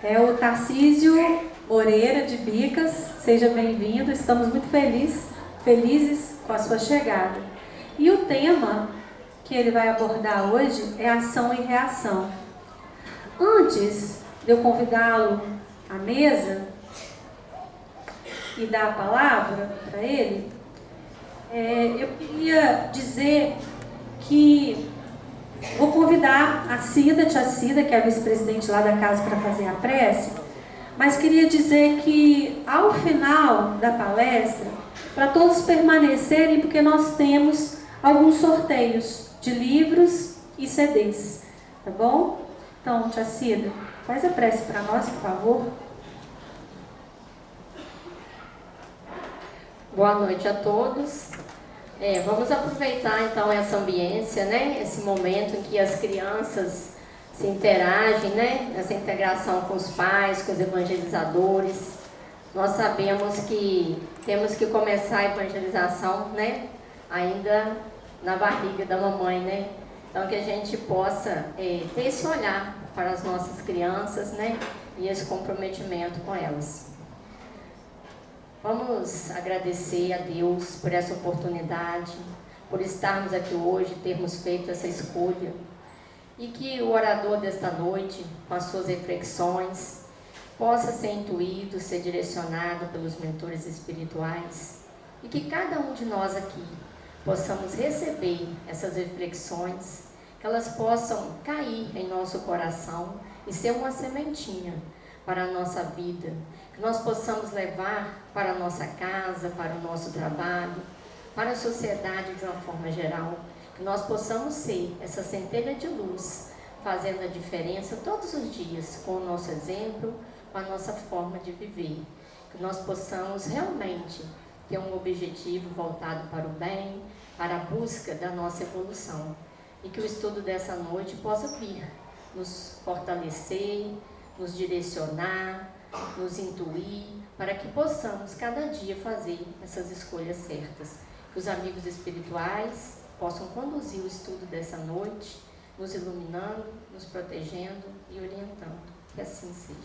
É o Tarcísio Moreira de Bicas. Seja bem-vindo, estamos muito felizes com a sua chegada. E o tema que ele vai abordar hoje é ação e reação. Antes de eu convidá-lo à mesa e dar a palavra para ele, eu queria dizer que vou convidar a tia Cida, que é a vice-presidente lá da casa, para fazer a prece, mas queria dizer que ao final da palestra, para todos permanecerem, porque nós temos alguns sorteios de livros e CDs, tá bom? Então, tia Cida, faz a prece para nós, por favor. Boa noite a todos. Vamos aproveitar então essa ambiência, né? Esse momento em que as crianças se interagem, né? Essa integração com os pais, com os evangelizadores. Nós sabemos que temos que começar a evangelização, né? Ainda na barriga da mamãe, né? Então que a gente possa ter esse olhar para as nossas crianças, né? E esse comprometimento com elas. Vamos agradecer a Deus por essa oportunidade, por estarmos aqui hoje, termos feito essa escolha. E que o orador desta noite, com as suas reflexões, possa ser intuído, ser direcionado pelos mentores espirituais. E que cada um de nós aqui possamos receber essas reflexões, que elas possam cair em nosso coração e ser uma sementinha para a nossa vida, que nós possamos levar para a nossa casa, para o nosso trabalho, para a sociedade de uma forma geral, que nós possamos ser essa centelha de luz, fazendo a diferença todos os dias, com o nosso exemplo, com a nossa forma de viver, que nós possamos realmente ter um objetivo voltado para o bem, para a busca da nossa evolução, e que o estudo dessa noite possa vir nos fortalecer, nos direcionar, nos intuir, para que possamos cada dia fazer essas escolhas certas. Que os amigos espirituais possam conduzir o estudo dessa noite, nos iluminando, nos protegendo e orientando. Que assim seja.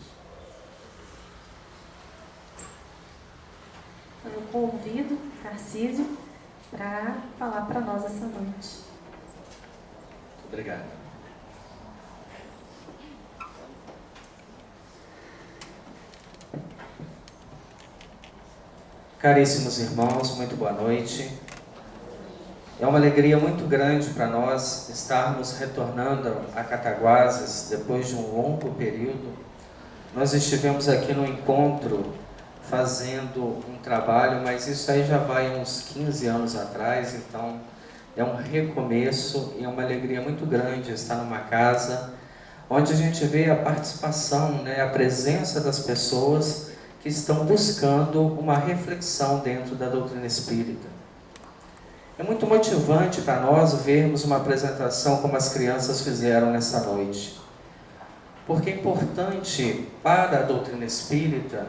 Eu convido Tarcísio para falar para nós essa noite. Obrigado. Caríssimos irmãos, muito boa noite. É uma alegria muito grande para nós estarmos retornando a Cataguases depois de um longo período. Nós estivemos aqui no encontro fazendo um trabalho, mas isso aí já vai uns 15 anos atrás, então é um recomeço e é uma alegria muito grande estar numa casa onde a gente vê a participação, né, a presença das pessoas que estão buscando uma reflexão dentro da doutrina espírita. É muito motivante para nós vermos uma apresentação como as crianças fizeram nessa noite. Porque é importante para a doutrina espírita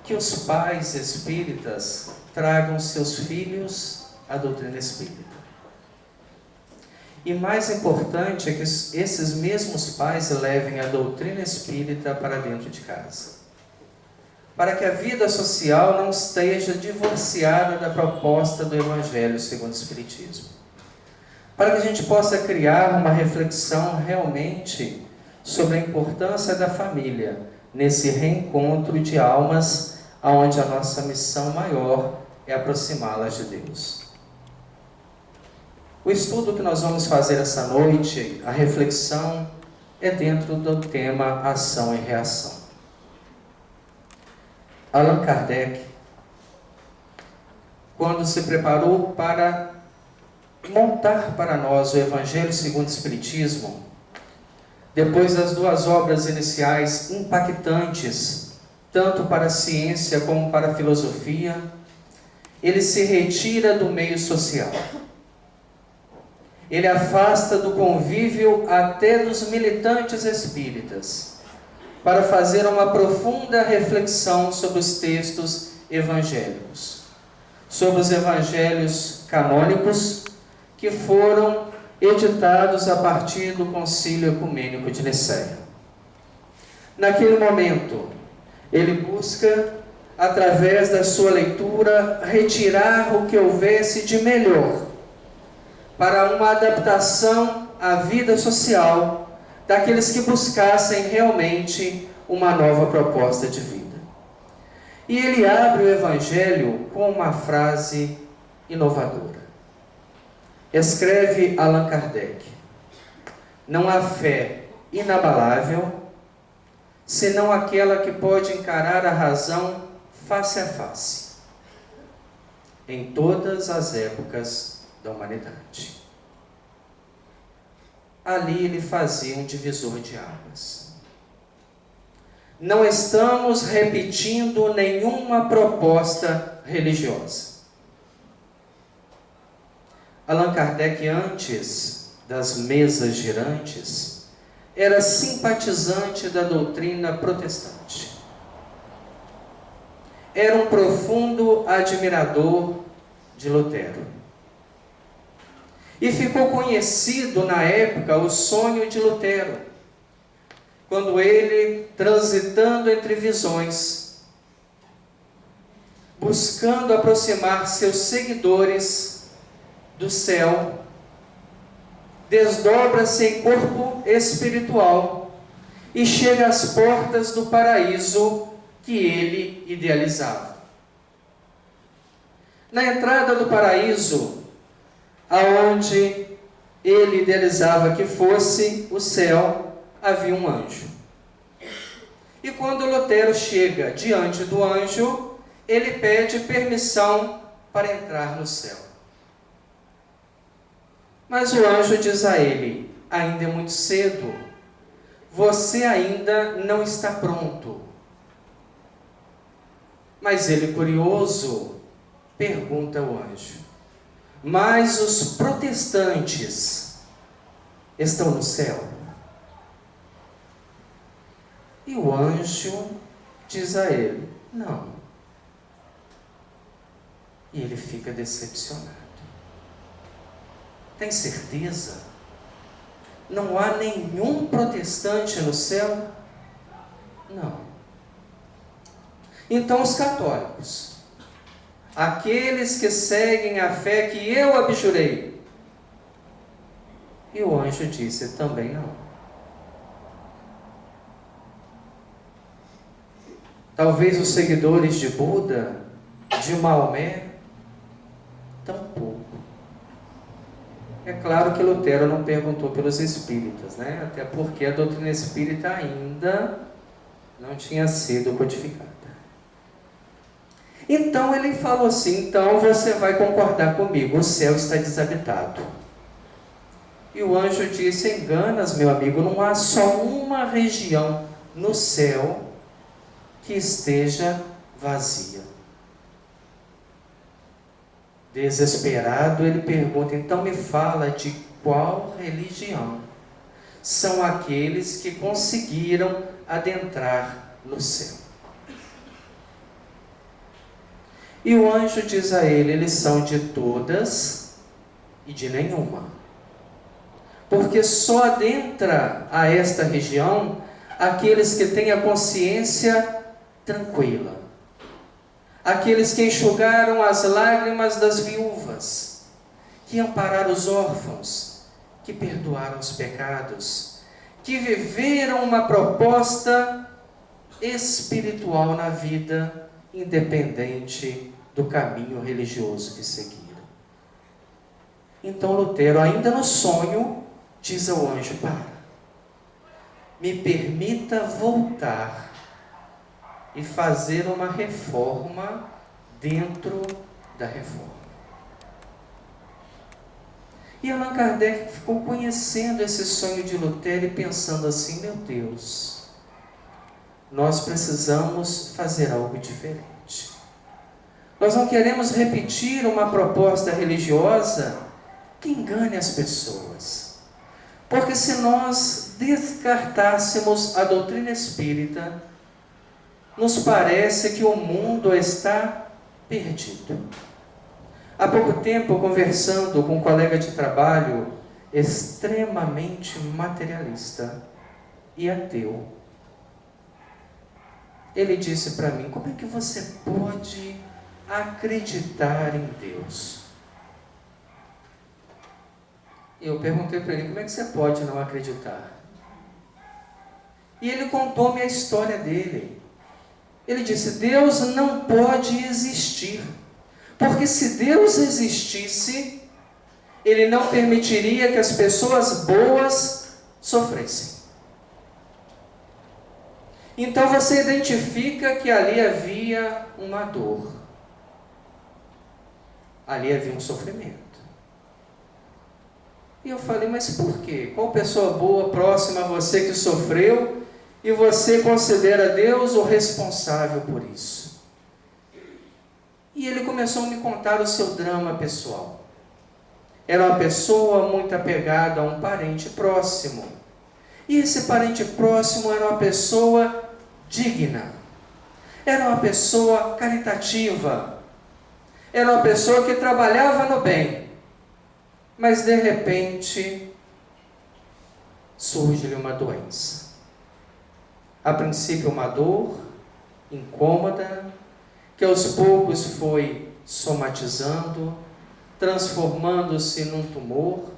que os pais espíritas tragam seus filhos à doutrina espírita. E mais importante é que esses mesmos pais levem a doutrina espírita para dentro de casa, para que a vida social não esteja divorciada da proposta do Evangelho segundo o Espiritismo. Para que a gente possa criar uma reflexão realmente sobre a importância da família, nesse reencontro de almas, onde a nossa missão maior é aproximá-las de Deus. O estudo que nós vamos fazer essa noite, a reflexão, é dentro do tema ação e reação. Allan Kardec, quando se preparou para montar para nós o Evangelho segundo o Espiritismo, depois das duas obras iniciais impactantes, tanto para a ciência como para a filosofia, ele se retira do meio social. Ele afasta do convívio até dos militantes espíritas, para fazer uma profunda reflexão sobre os textos evangélicos, sobre os evangelhos canônicos que foram editados a partir do Concílio Ecumênico de Nicéia. naquele momento, ele busca, através da sua leitura, retirar o que houvesse de melhor para uma adaptação à vida social daqueles que buscassem realmente uma nova proposta de vida. E ele abre o Evangelho com uma frase inovadora. Escreve Allan Kardec: não há fé inabalável, senão aquela que pode encarar a razão face a face, em todas as épocas da humanidade. Ali ele fazia um divisor de águas. Não estamos repetindo nenhuma proposta religiosa. Allan Kardec, antes das mesas girantes, era simpatizante da doutrina protestante. Era um profundo admirador de Lutero. E ficou conhecido na época o sonho de Lutero, quando ele, transitando entre visões, buscando aproximar seus seguidores do céu, desdobra-se em corpo espiritual e chega às portas do paraíso que ele idealizava. Na entrada do paraíso, aonde ele idealizava que fosse o céu, havia um anjo. E quando Lutero chega diante do anjo, ele pede permissão para entrar no céu. Mas o anjo diz a ele: ainda é muito cedo, você ainda não está pronto. Mas ele, curioso, pergunta ao anjo: mas os protestantes estão no céu? E o anjo diz a ele: não. E ele fica decepcionado. Tem certeza? Não há nenhum protestante no céu? Não. Então os católicos, aqueles que seguem a fé que eu abjurei. E o anjo disse: também não. Talvez os seguidores de Buda, de Maomé, tampouco. É claro que Lutero não perguntou pelos espíritas, né? Até porque a doutrina espírita ainda não tinha sido codificada. Então ele falou assim: então você vai concordar comigo, o céu está desabitado. E o anjo disse: enganas, meu amigo, não há só uma região no céu que esteja vazia. Desesperado, ele pergunta: então me fala de qual religião são aqueles que conseguiram adentrar no céu. E o anjo diz a ele: eles são de todas e de nenhuma. Porque só adentra a esta região aqueles que têm a consciência tranquila. Aqueles que enxugaram as lágrimas das viúvas, que ampararam os órfãos, que perdoaram os pecados, que viveram uma proposta espiritual na vida, independente do caminho religioso que seguiram. Então Lutero, ainda no sonho, diz ao anjo: para, me permita voltar e fazer uma reforma dentro da reforma. E Allan Kardec ficou conhecendo esse sonho de Lutero e pensando assim: meu Deus, nós precisamos fazer algo diferente. Nós não queremos repetir uma proposta religiosa que engane as pessoas. Porque se nós descartássemos a doutrina espírita, nos parece que o mundo está perdido. Há pouco tempo, conversando com um colega de trabalho extremamente materialista e ateu, ele disse para mim: como é que você pode acreditar em Deus? E eu perguntei para ele: como é que você pode não acreditar? E ele contou-me a história dele. Ele disse: Deus não pode existir, porque se Deus existisse, Ele não permitiria que as pessoas boas sofressem. Então você identifica que ali havia uma dor, ali havia um sofrimento. E eu falei: mas por quê? Qual pessoa boa próxima a você que sofreu e você considera Deus o responsável por isso? E ele começou a me contar o seu drama pessoal. Era uma pessoa muito apegada a um parente próximo. E esse parente próximo era uma pessoa digna. Era uma pessoa caritativa. Era uma pessoa que trabalhava no bem. Mas de repente surge-lhe uma doença. A princípio uma dor incômoda, que aos poucos foi somatizando, transformando-se num tumor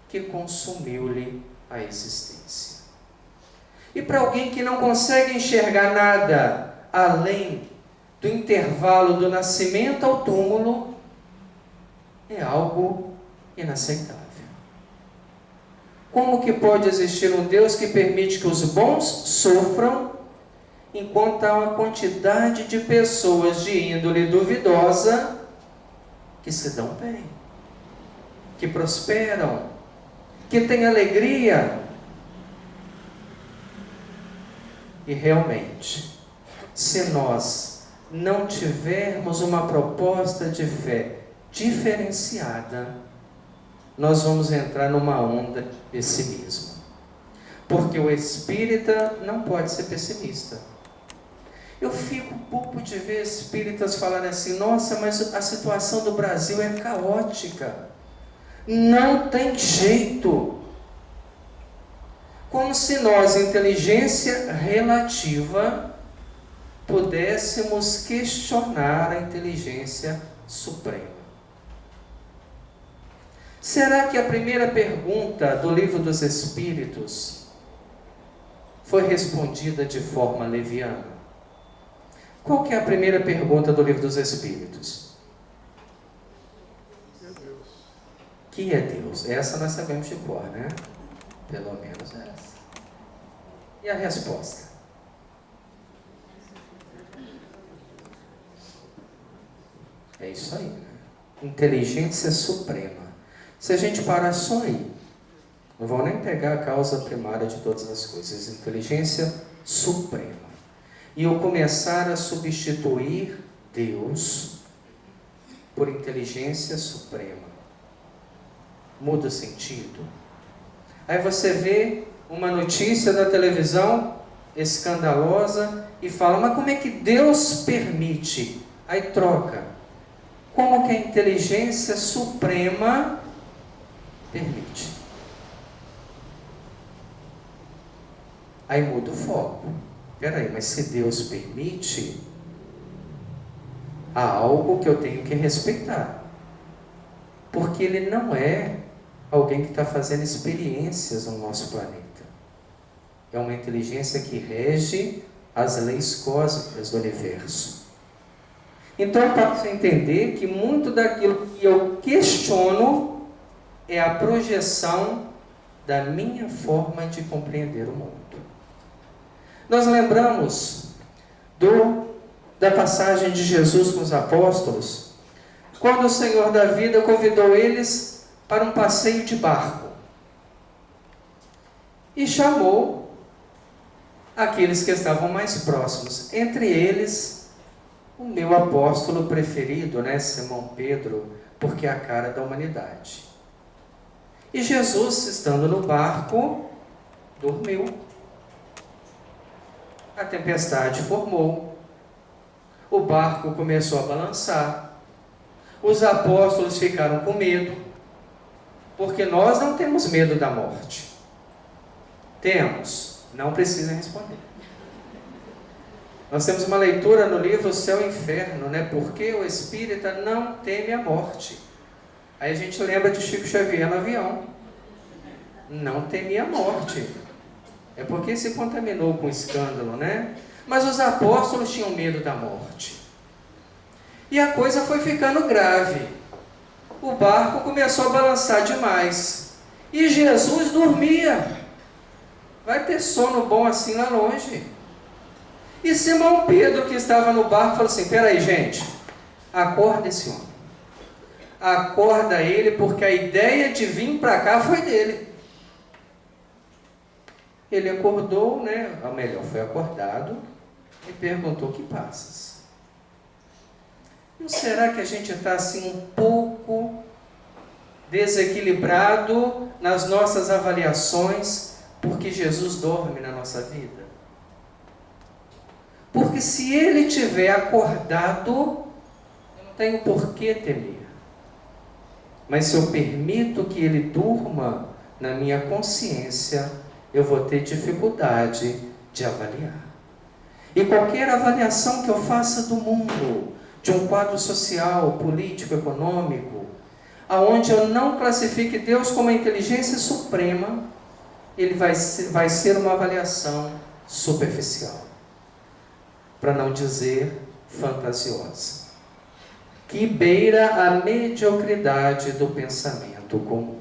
que consumiu-lhe a existência. E para alguém que não consegue enxergar nada além do intervalo do nascimento ao túmulo, é algo inaceitável. Como que pode existir um Deus que permite que os bons sofram, enquanto há uma quantidade de pessoas de índole duvidosa que se dão bem, que prosperam, que têm alegria? E realmente, se nós não tivermos uma proposta de fé diferenciada, nós vamos entrar numa onda de pessimismo. Porque o espírita não pode ser pessimista. Eu fico pouco de ver espíritas falarem assim: nossa, mas a situação do Brasil é caótica, não tem jeito. Como se nós, inteligência relativa, pudéssemos questionar a inteligência suprema. Será que a primeira pergunta do Livro dos Espíritos foi respondida de forma leviana? Qual que é a primeira pergunta do Livro dos Espíritos? Que é Deus? Essa nós sabemos de cor, né? Pelo menos essa. E a resposta? É isso aí, né? Inteligência suprema. Se a gente parar só aí, não vou nem pegar a causa primária de todas as coisas, inteligência suprema, e eu começar a substituir Deus por inteligência suprema, muda o sentido. Aí você vê uma notícia da televisão escandalosa e fala: mas como é que Deus permite? Aí troca. Como que a inteligência suprema permite? Aí muda o foco. Peraí, mas se Deus permite, há algo que eu tenho que respeitar. Porque Ele não é alguém que está fazendo experiências no nosso planeta. É uma inteligência que rege as leis cósmicas do universo. Então eu posso entender que muito daquilo que eu questiono é a projeção da minha forma de compreender o mundo. Nós lembramos da passagem de Jesus com os apóstolos, quando o Senhor da vida convidou eles para um passeio de barco e chamou aqueles que estavam mais próximos, entre eles o meu apóstolo preferido, né, Simão Pedro, porque é a cara da humanidade. E Jesus, estando no barco, dormiu. A tempestade formou, o barco começou a balançar, os apóstolos ficaram com medo, porque nós não temos medo da morte. Temos, não precisa responder. Nós temos uma leitura no livro Céu e Inferno, né? Porque o espírita não teme a morte. Aí a gente lembra de Chico Xavier no avião. Não temia a morte. É porque se contaminou com escândalo, né? Mas os apóstolos tinham medo da morte. E a coisa foi ficando grave. O barco começou a balançar demais. E Jesus dormia. Vai ter sono bom assim lá longe. E Simão Pedro, que estava no barco, falou assim: peraí, gente, acorda esse homem. Acorda ele, porque a ideia de vir para cá foi dele. Ele acordou, né? Ou melhor, foi acordado e perguntou: o que passas? Não será que a gente está assim um pouco desequilibrado nas nossas avaliações porque Jesus dorme na nossa vida? Porque se ele tiver acordado, eu não tenho por que temer. Mas se eu permito que ele durma na minha consciência, eu vou ter dificuldade de avaliar. E qualquer avaliação que eu faça do mundo, de um quadro social, político, econômico, aonde eu não classifique Deus como a inteligência suprema, ele vai ser uma avaliação superficial, para não dizer fantasiosa, que beira a mediocridade do pensamento comum.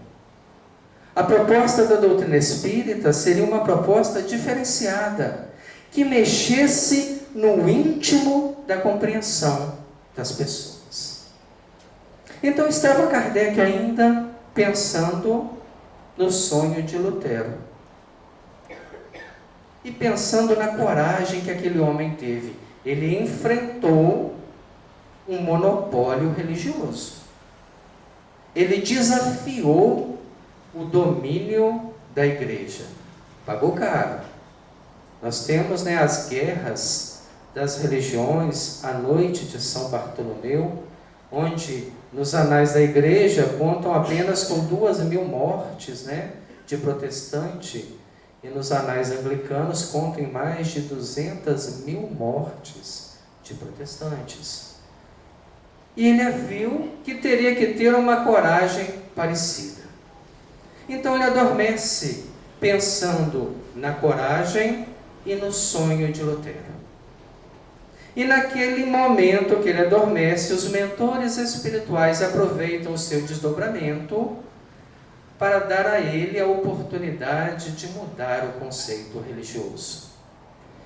A proposta da doutrina espírita seria uma proposta diferenciada, que mexesse no íntimo da compreensão das pessoas. Então estava Kardec ainda pensando no sonho de Lutero. E pensando na coragem que aquele homem teve. Ele enfrentou um monopólio religioso. Ele desafiou o domínio da igreja. Pagou caro. Nós temos, né, as guerras das religiões, a noite de São Bartolomeu, onde nos anais da igreja contam apenas com 2.000 mortes, né, de protestante. E nos anais anglicanos contam em mais de 200.000 mortes de protestantes. E ele viu que teria que ter uma coragem parecida. Então ele adormece, pensando na coragem e no sonho de Lutero. E naquele momento que ele adormece, os mentores espirituais aproveitam o seu desdobramento para dar a ele a oportunidade de mudar o conceito religioso.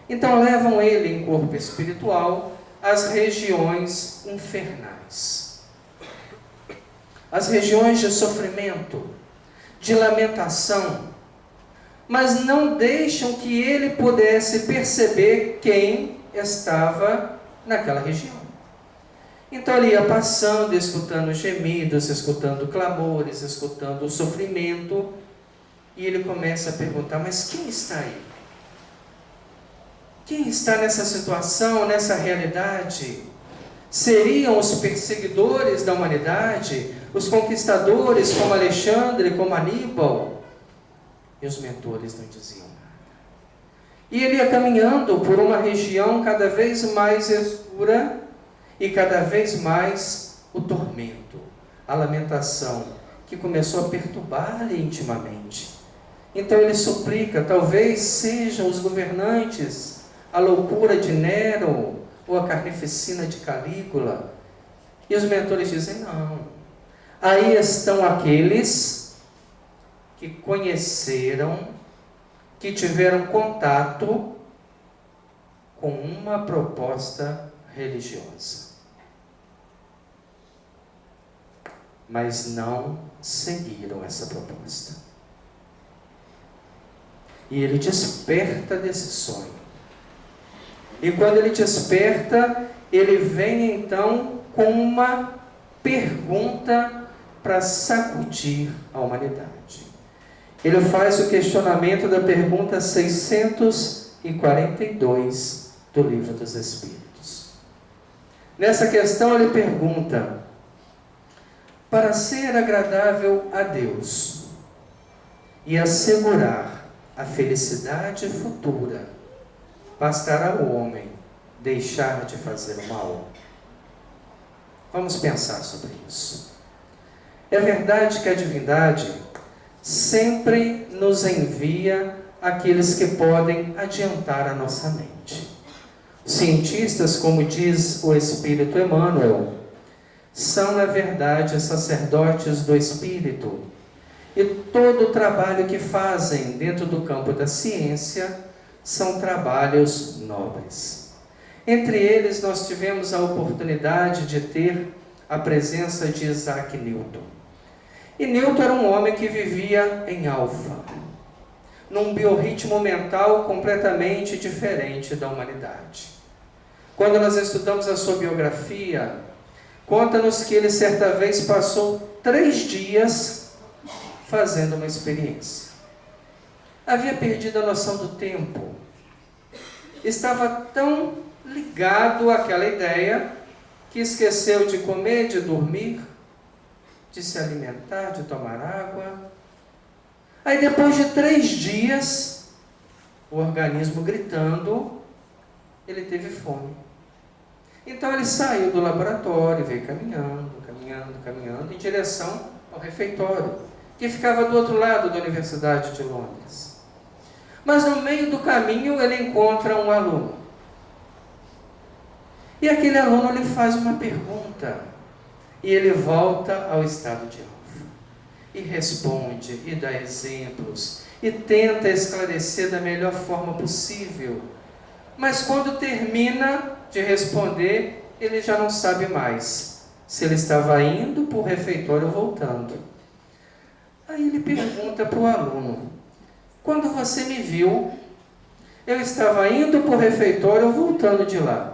Então levam ele em corpo espiritual às regiões infernais, as regiões de sofrimento, de lamentação, mas não deixam que ele pudesse perceber quem estava naquela região. Então ele ia passando, escutando gemidos, escutando clamores, escutando o sofrimento, e ele começa a perguntar: mas quem está aí? Quem está nessa situação, nessa realidade? Seriam os perseguidores da humanidade, os conquistadores como Alexandre, como Aníbal? E os mentores não diziam nada. E ele ia caminhando por uma região cada vez mais escura, e cada vez mais o tormento, a lamentação, que começou a perturbar-lhe intimamente. Então ele suplica: talvez sejam os governantes, a loucura de Nero, ou a carnificina de Calígula. E os mentores dizem: não. Aí estão aqueles que conheceram, que tiveram contato com uma proposta religiosa, mas não seguiram essa proposta. E ele desperta desse sonho. E quando ele desperta, ele vem então com uma pergunta para sacudir a humanidade. Ele faz o questionamento da pergunta 642 do Livro dos Espíritos. Nessa questão ele pergunta: para ser agradável a Deus e assegurar a felicidade futura, bastará ao homem deixar de fazer o mal? Vamos pensar sobre isso. É verdade que a divindade sempre nos envia aqueles que podem adiantar a nossa mente. Cientistas, como diz o Espírito Emmanuel, são, na verdade, sacerdotes do Espírito. E todo o trabalho que fazem dentro do campo da ciência são trabalhos nobres. Entre eles, nós tivemos a oportunidade de ter a presença de Isaac Newton. E Newton era um homem que vivia em alfa, num biorritmo mental completamente diferente da humanidade. Quando nós estudamos a sua biografia, conta-nos que ele certa vez passou 3 dias fazendo uma experiência. Havia perdido a noção do tempo. Estava tão ligado àquela ideia que esqueceu de comer, de dormir, de se alimentar, de tomar água. Aí depois de 3 dias, o organismo gritando, ele teve fome. Então ele saiu do laboratório, veio caminhando em direção ao refeitório, que ficava do outro lado da Universidade de Londres. Mas no meio do caminho ele encontra um aluno. E aquele aluno lhe faz uma pergunta. E ele volta ao estado de alfa. E responde, e dá exemplos, e tenta esclarecer da melhor forma possível. Mas quando termina de responder, ele já não sabe mais se ele estava indo para o refeitório ou voltando. Aí ele pergunta para o aluno: quando você me viu, eu estava indo para o refeitório ou voltando de lá?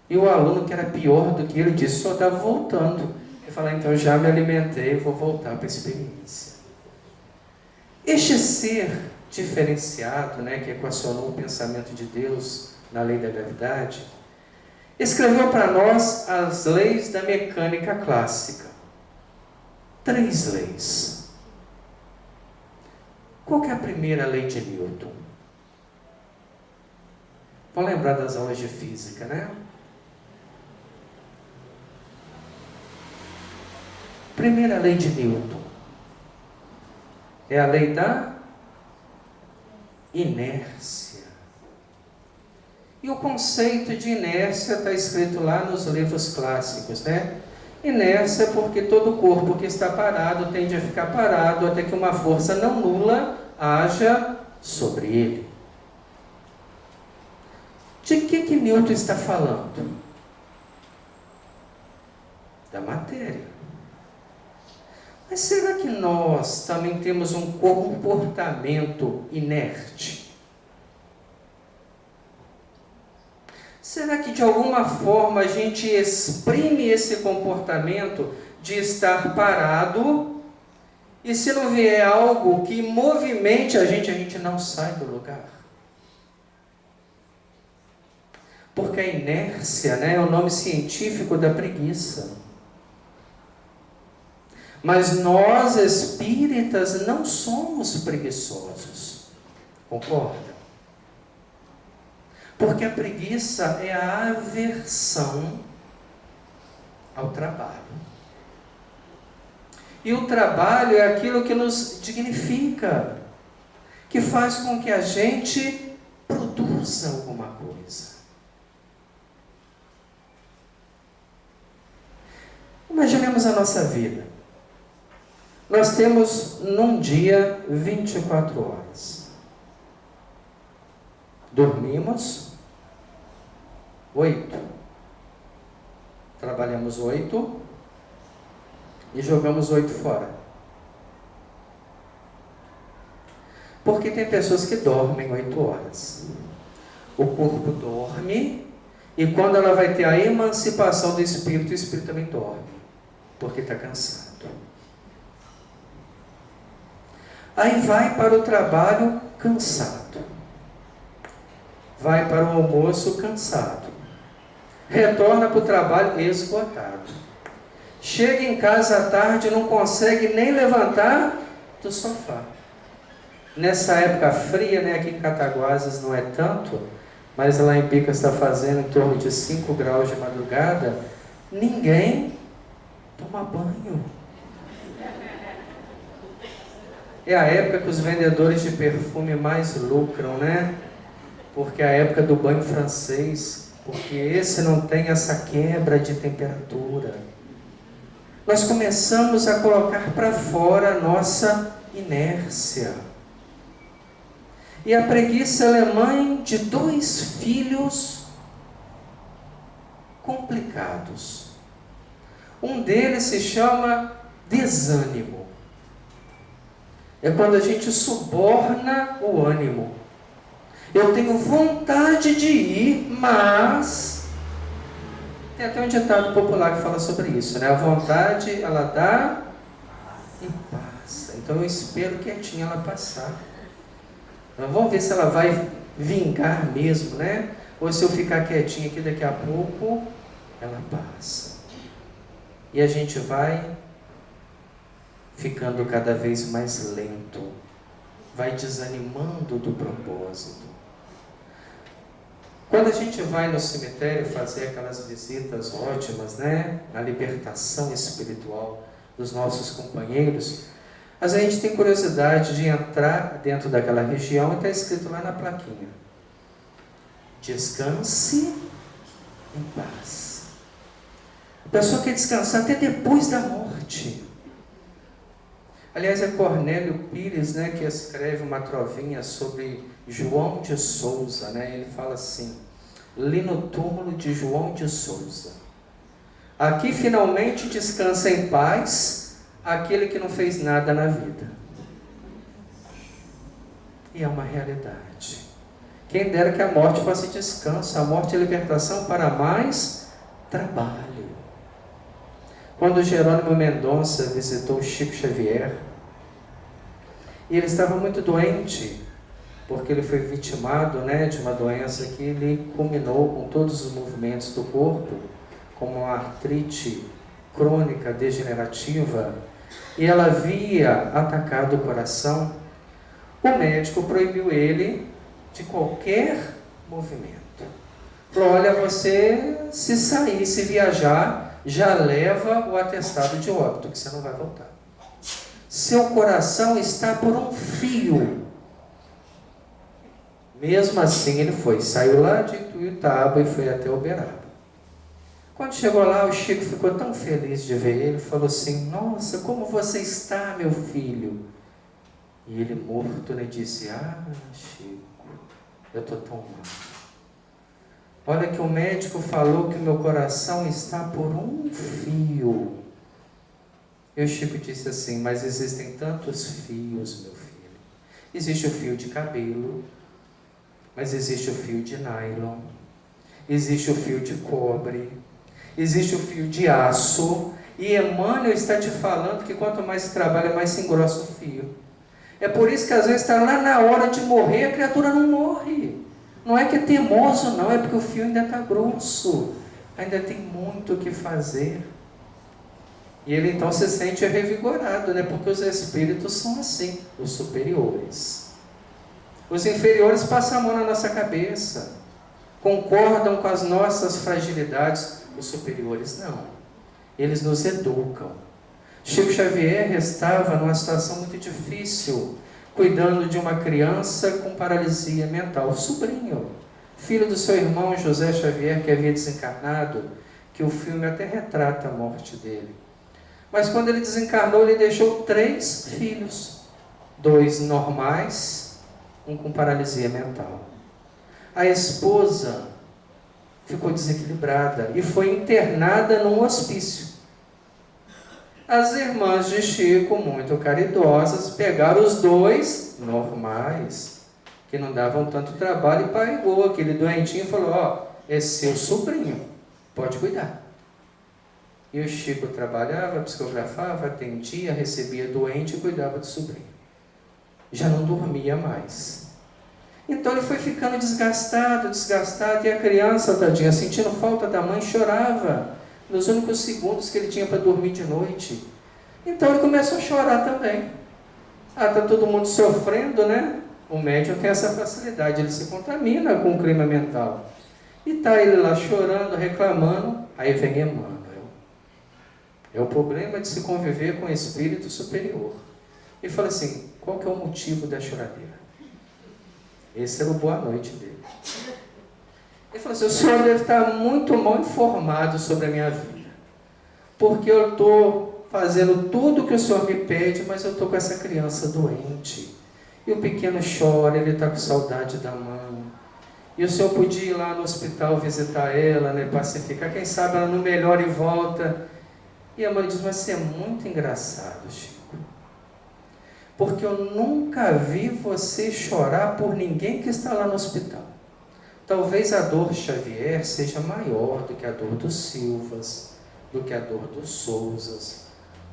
E o aluno, que era pior do que ele, disse: só estava voltando. Ele fala: então já me alimentei, vou voltar para a experiência. Este ser diferenciado, que equacionou o pensamento de Deus na lei da gravidade, escreveu para nós as leis da mecânica clássica. 3 leis. Qual que é a primeira lei de Newton? Vamos lembrar das aulas de física, né? Primeira lei de Newton é a lei da inércia. E o conceito de inércia está escrito lá nos livros clássicos, né? Inércia porque todo corpo que está parado tende a ficar parado até que uma força não nula haja sobre ele. De que Newton está falando? Da matéria. Mas será que nós também temos um comportamento inerte? Será que de alguma forma a gente exprime esse comportamento de estar parado e se não vier algo que movimente a gente não sai do lugar? Porque a inércia, é o nome científico da preguiça. Mas nós espíritas não somos preguiçosos. Concorda? Porque a preguiça é a aversão ao trabalho. E o trabalho é aquilo que nos dignifica, que faz com que a gente produza alguma coisa. Imaginemos a nossa vida. Nós temos num dia 24 horas. Dormimos 8. Trabalhamos 8 e jogamos 8 fora. Porque tem pessoas que dormem 8 horas. O corpo dorme e quando ela vai ter a emancipação do espírito, o espírito também dorme, porque está cansado. Aí vai para o trabalho cansado. Vai para o almoço cansado. Retorna para o trabalho esgotado. Chega em casa à tarde e não consegue nem levantar do sofá. Nessa época fria, aqui em Cataguases não é tanto, mas lá em Bicas está fazendo em torno de 5 graus de madrugada, ninguém toma banho. É a época que os vendedores de perfume mais lucram, né? Porque é a época do banho francês, porque esse não tem essa quebra de temperatura. Nós começamos a colocar para fora a nossa inércia. E a preguiça ela é mãe de 2 filhos complicados. Um deles se chama desânimo. É quando a gente suborna o ânimo. Eu tenho vontade de ir, mas... Tem até um ditado popular que fala sobre isso, né? A vontade, ela dá e passa. Então eu espero quietinha ela passar. Então, vamos ver se ela vai vingar mesmo, né? Ou se eu ficar quietinha aqui daqui a pouco, ela passa. E a gente vai ficando cada vez mais lento, vai desanimando do propósito. Quando a gente vai no cemitério fazer aquelas visitas ótimas, né, na libertação espiritual dos nossos companheiros, a gente tem curiosidade de entrar dentro daquela região e está escrito lá na plaquinha: descanse em paz. A pessoa quer descansar até depois da morte. Aliás, é Cornélio Pires, né, que escreve uma trovinha sobre João de Souza, né? Ele fala assim: li no túmulo de João de Souza. Aqui finalmente descansa em paz aquele que não fez nada na vida. E é uma realidade. Quem dera que a morte fosse descanso. A morte é libertação para mais trabalho. Quando Jerônimo Mendonça visitou Chico Xavier, e ele estava muito doente, porque ele foi vitimado, né, de uma doença que ele culminou com todos os movimentos do corpo, como uma artrite crônica degenerativa, e ela havia atacado o coração. O médico proibiu ele de qualquer movimento. Falou: olha, você se sair, se viajar, já leva o atestado de óbito, que você não vai voltar. Seu coração está por um fio. Mesmo assim ele foi, saiu lá de Ituiutaba e foi até Uberaba. Quando chegou lá, o Chico ficou tão feliz de ver ele, falou assim: nossa, como você está, meu filho? E ele, morto, né, disse: ah, Chico, eu estou tão mal. Olha que o médico falou que o meu coração está por um fio. E o Chico disse assim: mas existem tantos fios, meu filho. Existe o fio de cabelo, mas existe o fio de nylon, existe o fio de cobre, existe o fio de aço. E Emmanuel está te falando que quanto mais se trabalha, mais se engrossa o fio. É por isso que às vezes está lá na hora de morrer, a criatura não morre. Não é que é teimoso, não, é porque o fio ainda está grosso, ainda tem muito o que fazer. E ele então se sente revigorado, né? Porque os espíritos são assim, os superiores. Os inferiores passam a mão na nossa cabeça, concordam com as nossas fragilidades. Os superiores não, eles nos educam. Chico Xavier estava numa situação muito difícil, cuidando de uma criança com paralisia mental, sobrinho, filho do seu irmão José Xavier, que havia desencarnado, que o filme até retrata a morte dele. Mas quando ele desencarnou, ele deixou 3 filhos, 2 normais, um com paralisia mental. A esposa ficou desequilibrada e foi internada num hospício. As irmãs de Chico, muito caridosas, pegaram os 2 normais, que não davam tanto trabalho, e pegou aquele doentinho e falou: ó, é seu sobrinho, pode cuidar. E o Chico trabalhava, psicografava, atendia, recebia doente e cuidava do sobrinho. Já não dormia mais. Então ele foi ficando desgastado, e a criança, tadinha, sentindo falta da mãe, chorava nos únicos segundos que ele tinha para dormir de noite. Então ele começou a chorar também. Ah, está todo mundo sofrendo, né? O médium tem essa facilidade, ele se contamina com o clima mental. E está ele lá chorando, reclamando, aí vem Emmanuel. É o problema de se conviver com o espírito superior. E fala assim, qual que é o motivo da choradeira? Esse era o boa noite dele. Ele falou assim, o senhor deve estar muito mal informado sobre a minha vida. Porque eu estou fazendo tudo o que o senhor me pede, mas eu estou com essa criança doente. E o pequeno chora, ele está com saudade da mãe. E o senhor podia ir lá no hospital visitar ela, né, pacificar, quem sabe ela não melhora e volta. E a mãe diz, mas você é muito engraçado, Chico. Porque eu nunca vi você chorar por ninguém que está lá no hospital. Talvez a dor Xavier seja maior do que a dor dos Silvas, do que a dor dos Souzas.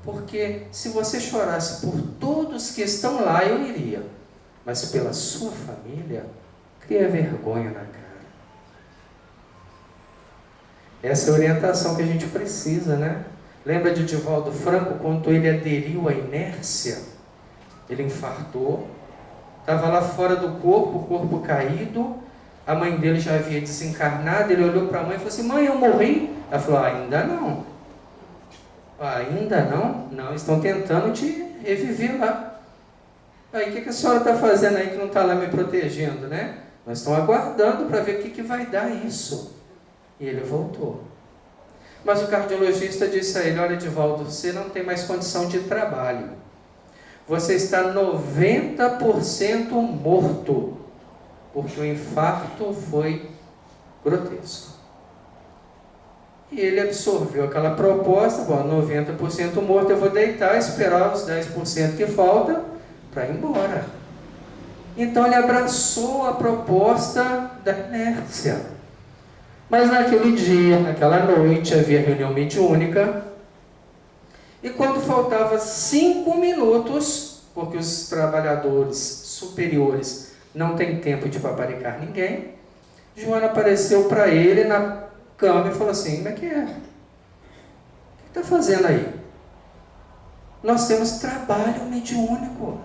Porque se você chorasse por todos que estão lá, eu iria. Mas pela sua família, cria vergonha na cara. Essa é a orientação que a gente precisa, né? Lembra de Divaldo Franco, quando ele aderiu à inércia? Ele infartou, estava lá fora do corpo, o corpo caído, a mãe dele já havia desencarnado, ele olhou para a mãe e falou assim, mãe, eu morri? Ela falou, ainda não. Ainda não? Não, estão tentando te reviver lá. Aí, o que a senhora está fazendo aí que não está lá me protegendo, né? Nós estamos aguardando para ver o que vai dar isso. E ele voltou. Mas o cardiologista disse a ele, olha, Divaldo, você não tem mais condição de trabalho. Você está 90% morto, porque o infarto foi grotesco. E ele absorveu aquela proposta, bom, 90% morto, eu vou deitar, esperar os 10% que falta para ir embora. Então ele abraçou a proposta da inércia. Mas naquele dia, naquela noite, havia reunião mediúnica, e quando faltava 5 minutos, porque os trabalhadores superiores não têm tempo de paparicar ninguém, Joana apareceu para ele na cama e falou assim, como é que é? O que está fazendo aí? Nós temos trabalho mediúnico.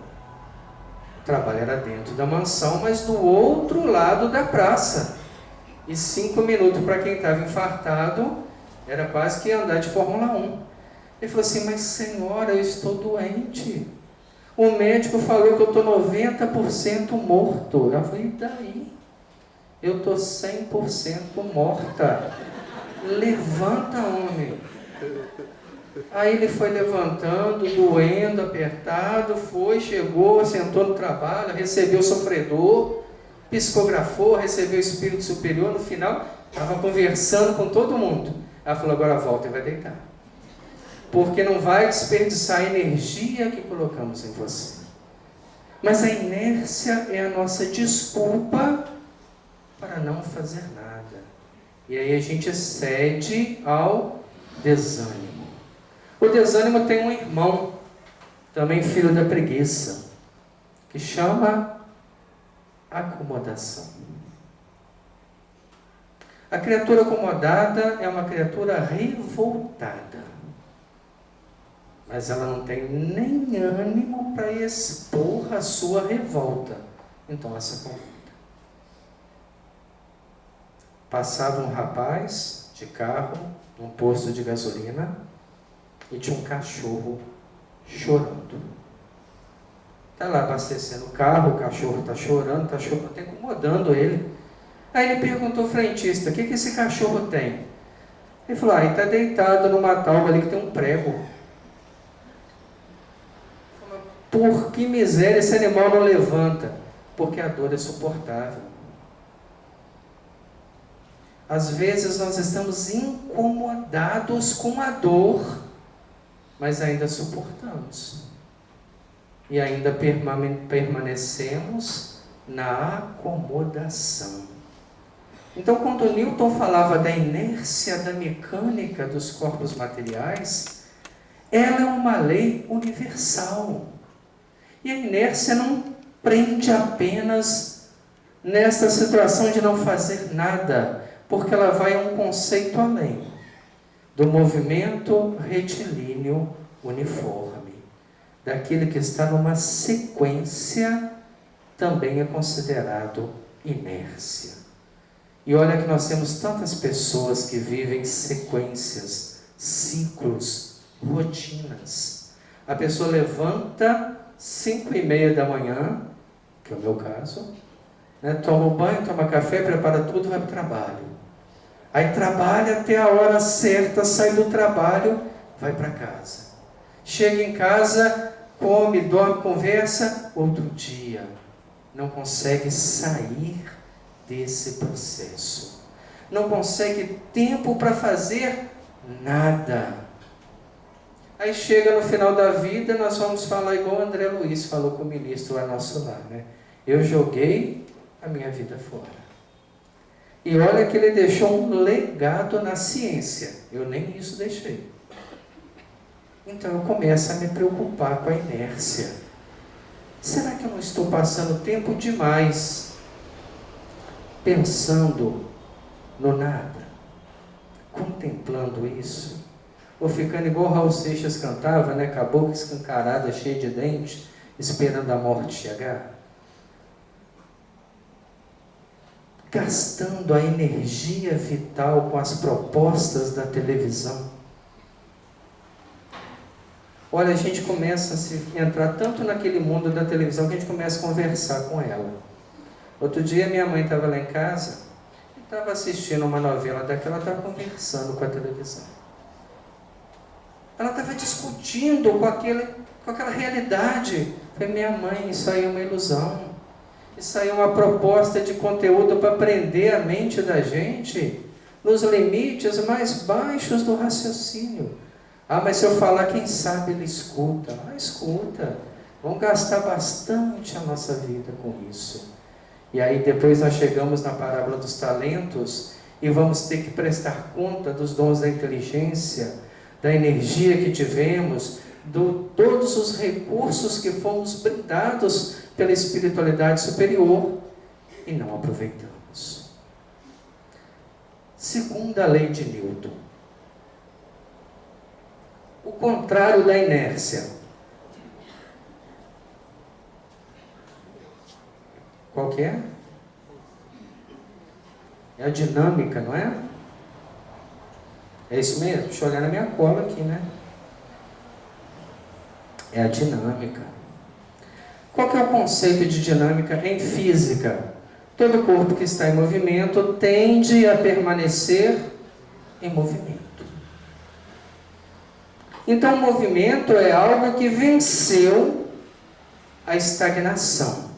O trabalho era dentro da mansão, mas do outro lado da praça. E 5 minutos para quem estava infartado, era quase que andar de Fórmula 1. Ele falou assim, mas senhora, eu estou doente. O médico falou que eu estou 90% morto. Eu falei, e daí? Eu estou 100% morta. Levanta, homem. Aí ele foi levantando, doendo, apertado, chegou, sentou no trabalho, recebeu o sofredor, psicografou, recebeu o espírito superior, no final, estava conversando com todo mundo. Ela falou, agora volta e vai deitar. Porque não vai desperdiçar a energia que colocamos em você. Mas a inércia é a nossa desculpa para não fazer nada. E aí a gente cede ao desânimo. O desânimo tem um irmão, também filho da preguiça, que chama acomodação. A criatura acomodada é uma criatura revoltada, mas ela não tem nem ânimo para expor a sua revolta. Então ela se acomoda. Passava um rapaz de carro num posto de gasolina e tinha um cachorro chorando. Está lá abastecendo o carro, o cachorro está chorando, está incomodando ele. Aí ele perguntou ao frentista, o que esse cachorro tem? Ele falou, ele está deitado numa tábua ali que tem um prego. Ele falou, por que miséria esse animal não levanta? Porque a dor é suportável. Às vezes nós estamos incomodados com a dor, mas ainda suportamos. E ainda permanecemos na acomodação. Então, quando Newton falava da inércia da mecânica dos corpos materiais, ela é uma lei universal. E a inércia não prende apenas nessa situação de não fazer nada, porque ela vai a um conceito além do movimento retilíneo uniforme, daquele que está numa sequência também é considerado inércia. E olha que nós temos tantas pessoas que vivem sequências, ciclos, rotinas. A pessoa levanta 5:30 da manhã, que é o meu caso, né? Toma um banho, toma café, prepara tudo, vai para o trabalho. Aí trabalha até a hora certa, sai do trabalho, vai para casa. Chega em casa, come, dorme, conversa, outro dia. Não consegue sair desse processo. Não consegue tempo para fazer nada. Aí chega no final da vida, nós vamos falar igual o André Luiz falou com o ministro lá nosso lar, né? Eu joguei a minha vida fora. E olha que ele deixou um legado na ciência. Eu nem isso deixei. Então eu começo a me preocupar com a inércia. Será que eu não estou passando tempo demais pensando no nada? Contemplando isso? Ou ficando igual Raul Seixas cantava, né? Com a boca escancarada, cheia de dente, esperando a morte chegar? Gastando a energia vital com as propostas da televisão. Olha, a gente começa a se entrar tanto naquele mundo da televisão que a gente começa a conversar com ela. Outro dia minha mãe estava lá em casa, estava assistindo uma novela daquela, estava conversando com a televisão. Ela estava discutindo com aquela realidade. Eu falei, minha mãe, isso aí é uma ilusão. Isso aí é uma proposta de conteúdo para prender a mente da gente nos limites mais baixos do raciocínio. Ah, mas se eu falar, quem sabe ele escuta. Ah, escuta. Vamos gastar bastante a nossa vida com isso. E aí depois nós chegamos na parábola dos talentos e vamos ter que prestar conta dos dons da inteligência, da energia que tivemos, de todos os recursos que fomos brindados pela espiritualidade superior e não aproveitamos. Segunda lei de Newton. O contrário da inércia. Qual que é? É a dinâmica, não é? É isso mesmo? Deixa eu olhar na minha cola aqui, né? É a dinâmica. Qual que é o conceito de dinâmica em física? Todo corpo que está em movimento tende a permanecer em movimento. Então, o movimento é algo que venceu a estagnação,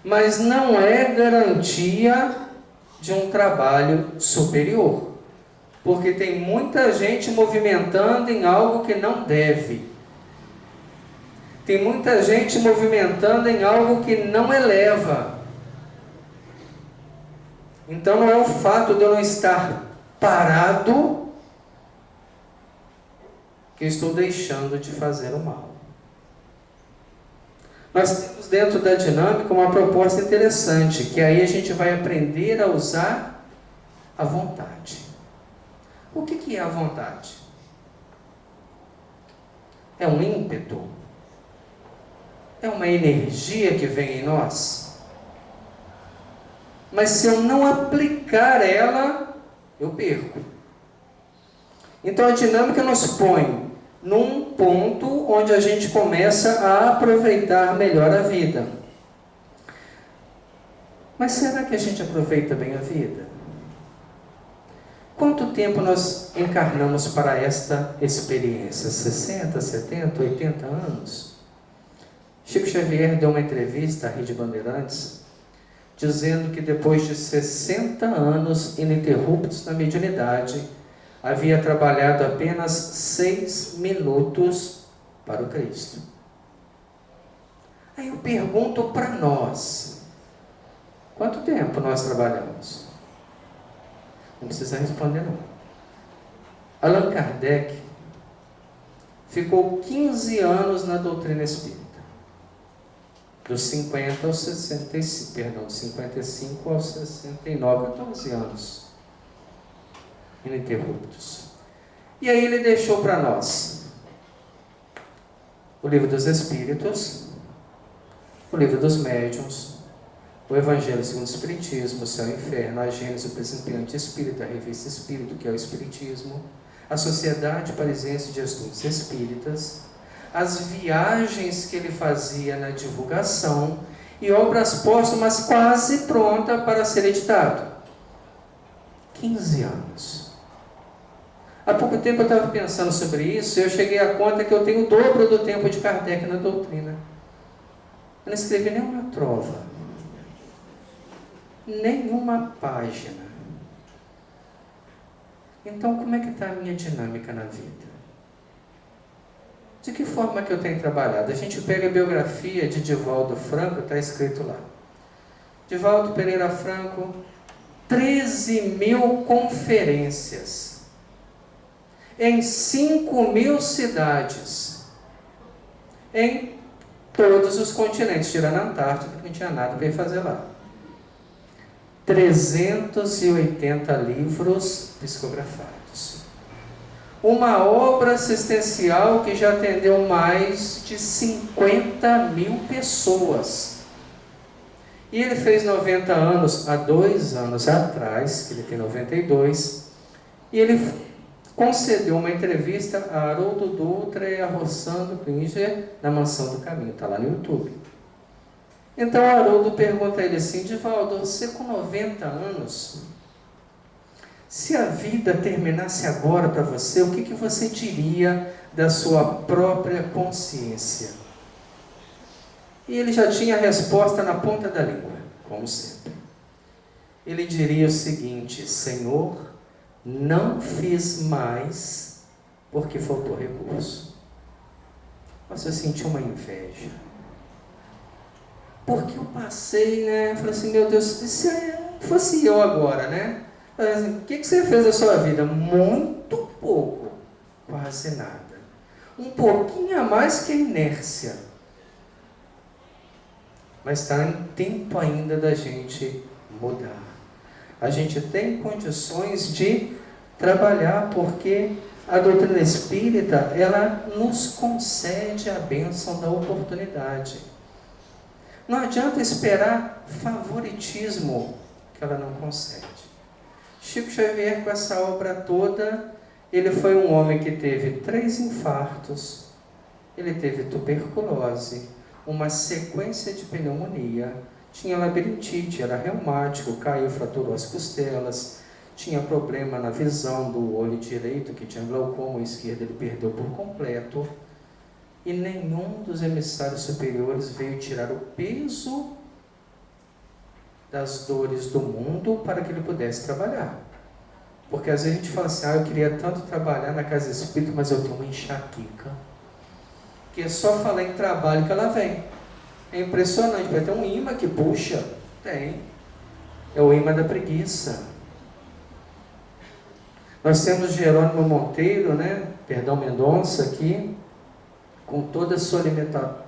mas não é garantia de um trabalho superior, porque tem muita gente movimentando em algo que não deve. Tem muita gente movimentando em algo que não eleva. Então não é o fato de eu não estar parado que eu estou deixando de fazer o mal. Nós temos dentro da dinâmica uma proposta interessante, que aí a gente vai aprender a usar a vontade. O que é a vontade? É um ímpeto? É uma energia que vem em nós? Mas se eu não aplicar ela, eu perco. Então a dinâmica nos põe num ponto onde a gente começa a aproveitar melhor a vida. Mas será que a gente aproveita bem a vida? Quanto tempo nós encarnamos para esta experiência? 60, 70, 80 anos? Chico Xavier deu uma entrevista à Rede Bandeirantes, dizendo que depois de 60 anos ininterruptos na mediunidade, havia trabalhado apenas 6 minutos para o Cristo. Aí eu pergunto para nós, quanto tempo nós trabalhamos? Não precisa responder não. Allan Kardec ficou 15 anos na doutrina espírita. Dos 50 aos 65, perdão, dos 55 aos 69, 14 anos ininterruptos. E aí ele deixou para nós o Livro dos Espíritos, o Livro dos Médiuns, o Evangelho segundo o Espiritismo, o Céu e o Inferno, a Gênese, o Principiante Espírita, a Revista Espírito, que é o Espiritismo, a Sociedade Parisiense de Estudos Espíritas, as viagens que ele fazia na divulgação e obras póstumas quase pronta para ser editado. 15 anos. Há pouco tempo eu estava pensando sobre isso e eu cheguei à conta que eu tenho o dobro do tempo de Kardec na doutrina. Eu não escrevi nenhuma trova, nenhuma página. Então, como é que está a minha dinâmica na vida? De que forma que eu tenho trabalhado? A gente pega a biografia de Divaldo Franco, está escrito lá. Divaldo Pereira Franco, 13.000 conferências em 5.000 cidades, em todos os continentes, tirando a Antártida, que não tinha nada para ir fazer lá. 380 livros psicografados. Uma obra assistencial que já atendeu mais de 50.000 pessoas. E ele fez 90 anos, há 2 anos atrás, que ele tem 92, e ele concedeu uma entrevista a Haroldo Dutra e a Rossandro Klinger na Mansão do Caminho, está lá no YouTube. Então Haroldo pergunta a ele assim: Divaldo, você com 90 anos, se a vida terminasse agora para você, o que você diria da sua própria consciência? E ele já tinha a resposta na ponta da língua, como sempre. Ele diria o seguinte: Senhor, não fiz mais porque faltou recurso. Mas eu senti uma inveja. Porque eu passei, né? Falei assim, meu Deus, se fosse eu agora, né? Falei assim, o que você fez da sua vida? Muito pouco, quase nada. Um pouquinho a mais que a inércia. Mas está em tempo ainda da gente mudar. A gente tem condições de trabalhar, porque a doutrina espírita, ela nos concede a bênção da oportunidade. Não adianta esperar favoritismo que ela não concede. Chico Xavier, com essa obra toda, ele foi um homem que teve 3 infartos, ele teve tuberculose, uma sequência de pneumonia, tinha labirintite, era reumático, caiu, fraturou as costelas, tinha problema na visão do olho direito, que tinha glaucoma, o esquerdo ele perdeu por completo, e nenhum dos emissários superiores veio tirar o peso das dores do mundo para que ele pudesse trabalhar. Porque às vezes a gente fala assim, eu queria tanto trabalhar na casa espírita, mas eu tenho uma enxaqueca, que é só falar em trabalho que ela vem. É impressionante, vai ter um imã que puxa. Tem. É o imã da preguiça. Nós temos Jerônimo Monteiro, Perdão Mendonça aqui, com toda a sua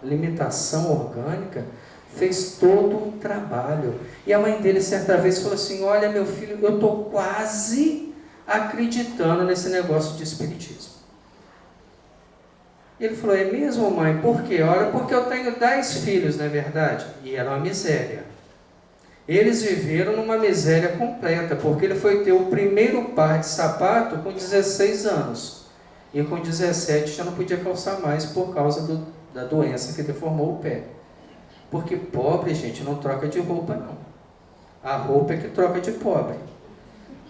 limitação orgânica, fez todo um trabalho. E a mãe dele certa vez falou assim, olha meu filho, eu estou quase acreditando nesse negócio de espiritismo. Ele falou, é mesmo mãe? Por quê? Olha, porque eu tenho 10 filhos, não é verdade? E era uma miséria. Eles viveram numa miséria completa, porque ele foi ter o primeiro par de sapato com 16 anos. E com 17 já não podia calçar mais por causa da doença que deformou o pé. Porque pobre, gente, não troca de roupa, não. A roupa é que troca de pobre.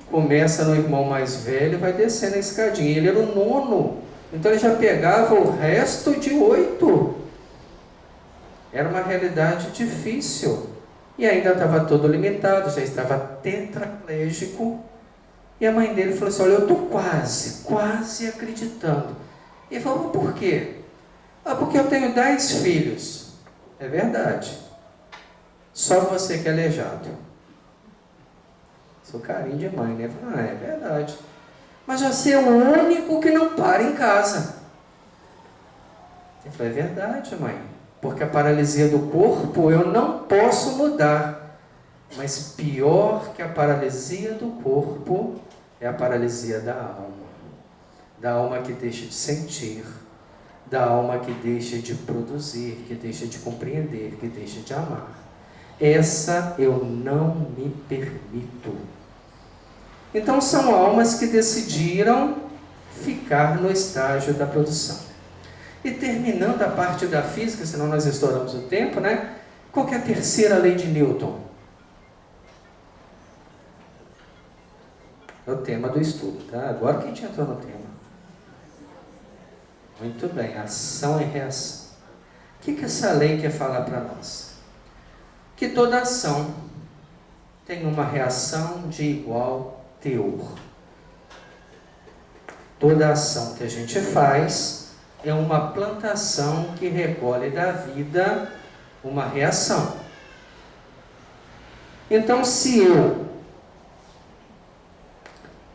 Começa no irmão mais velho e vai descendo a escadinha. Ele era o 9º, então ele já pegava o resto de 8. Era uma realidade difícil. E ainda estava todo limitado, já estava tetraplégico. E a mãe dele falou assim, olha, eu estou quase acreditando. E ele falou, por quê? Porque eu tenho 10 filhos. É verdade. Só você que é aleijado. Seu carinho de mãe, né? Falei, é verdade. Mas você é o único que não para em casa. Ele falou, é verdade, mãe. Porque a paralisia do corpo eu não posso mudar. Mas pior que a paralisia do corpo é a paralisia da alma. Da alma que deixa de sentir, da alma que deixa de produzir, que deixa de compreender, que deixa de amar. Essa eu não me permito. Então são almas que decidiram ficar no estágio da produção. E terminando a parte da física, senão nós estouramos o tempo, né? Qual que é a terceira lei de Newton? É o tema do estudo, tá? Agora que a gente entrou no tema. Muito bem, ação e reação. O que essa lei quer falar para nós? Que toda ação tem uma reação de igual teor. Toda ação que a gente faz é uma plantação que recolhe da vida uma reação. Então, se eu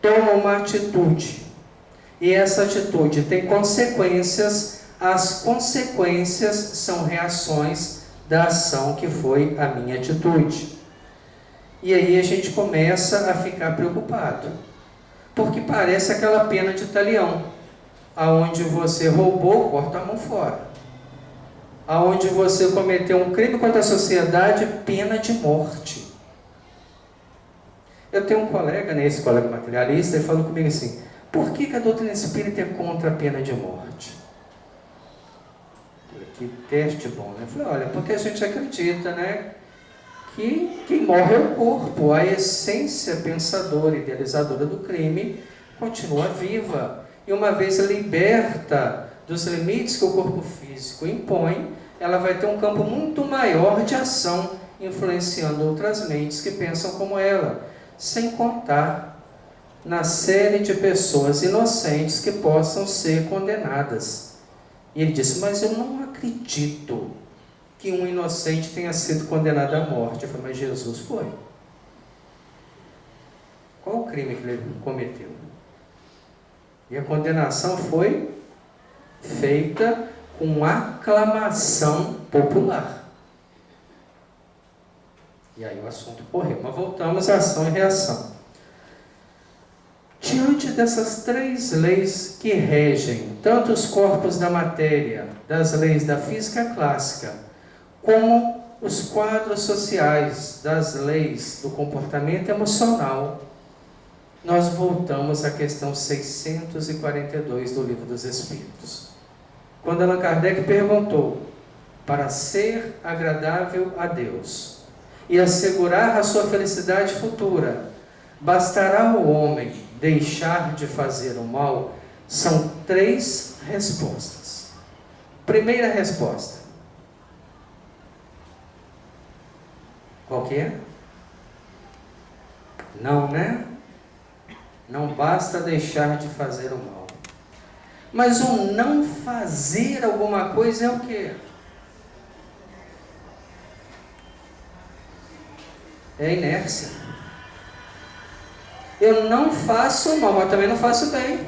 tomo uma atitude e essa atitude tem consequências, as consequências são reações da ação que foi a minha atitude. E aí a gente começa a ficar preocupado, porque parece aquela pena de talião, aonde você roubou, corta a mão fora. Aonde você cometeu um crime contra a sociedade, pena de morte. Eu tenho um colega, esse colega materialista, ele falou comigo assim: por que a doutrina espírita é contra a pena de morte? Que teste bom, né? Eu falei, olha, porque a gente acredita, né, que quem morre é o corpo, a essência pensadora, idealizadora do crime continua viva. E uma vez liberta dos limites que o corpo físico impõe, ela vai ter um campo muito maior de ação, influenciando outras mentes que pensam como ela, sem contar na série de pessoas inocentes que possam ser condenadas. E ele disse, mas eu não acredito que um inocente tenha sido condenado à morte. Eu falei, mas Jesus foi. Qual o crime que ele cometeu? E a condenação foi feita com aclamação popular. E aí o assunto correu. Mas voltamos à ação e reação. Diante dessas três leis que regem tanto os corpos da matéria, das leis da física clássica, como os quadros sociais das leis do comportamento emocional, nós voltamos à questão 642 do Livro dos Espíritos. Quando Allan Kardec perguntou, para ser agradável a Deus e assegurar a sua felicidade futura, bastará ao homem deixar de fazer o mal? São três respostas. Primeira resposta. Qual que é? Não, né? Não basta deixar de fazer o mal. Mas o não fazer alguma coisa é o quê? É inércia. Eu não faço mal, mas também não faço bem.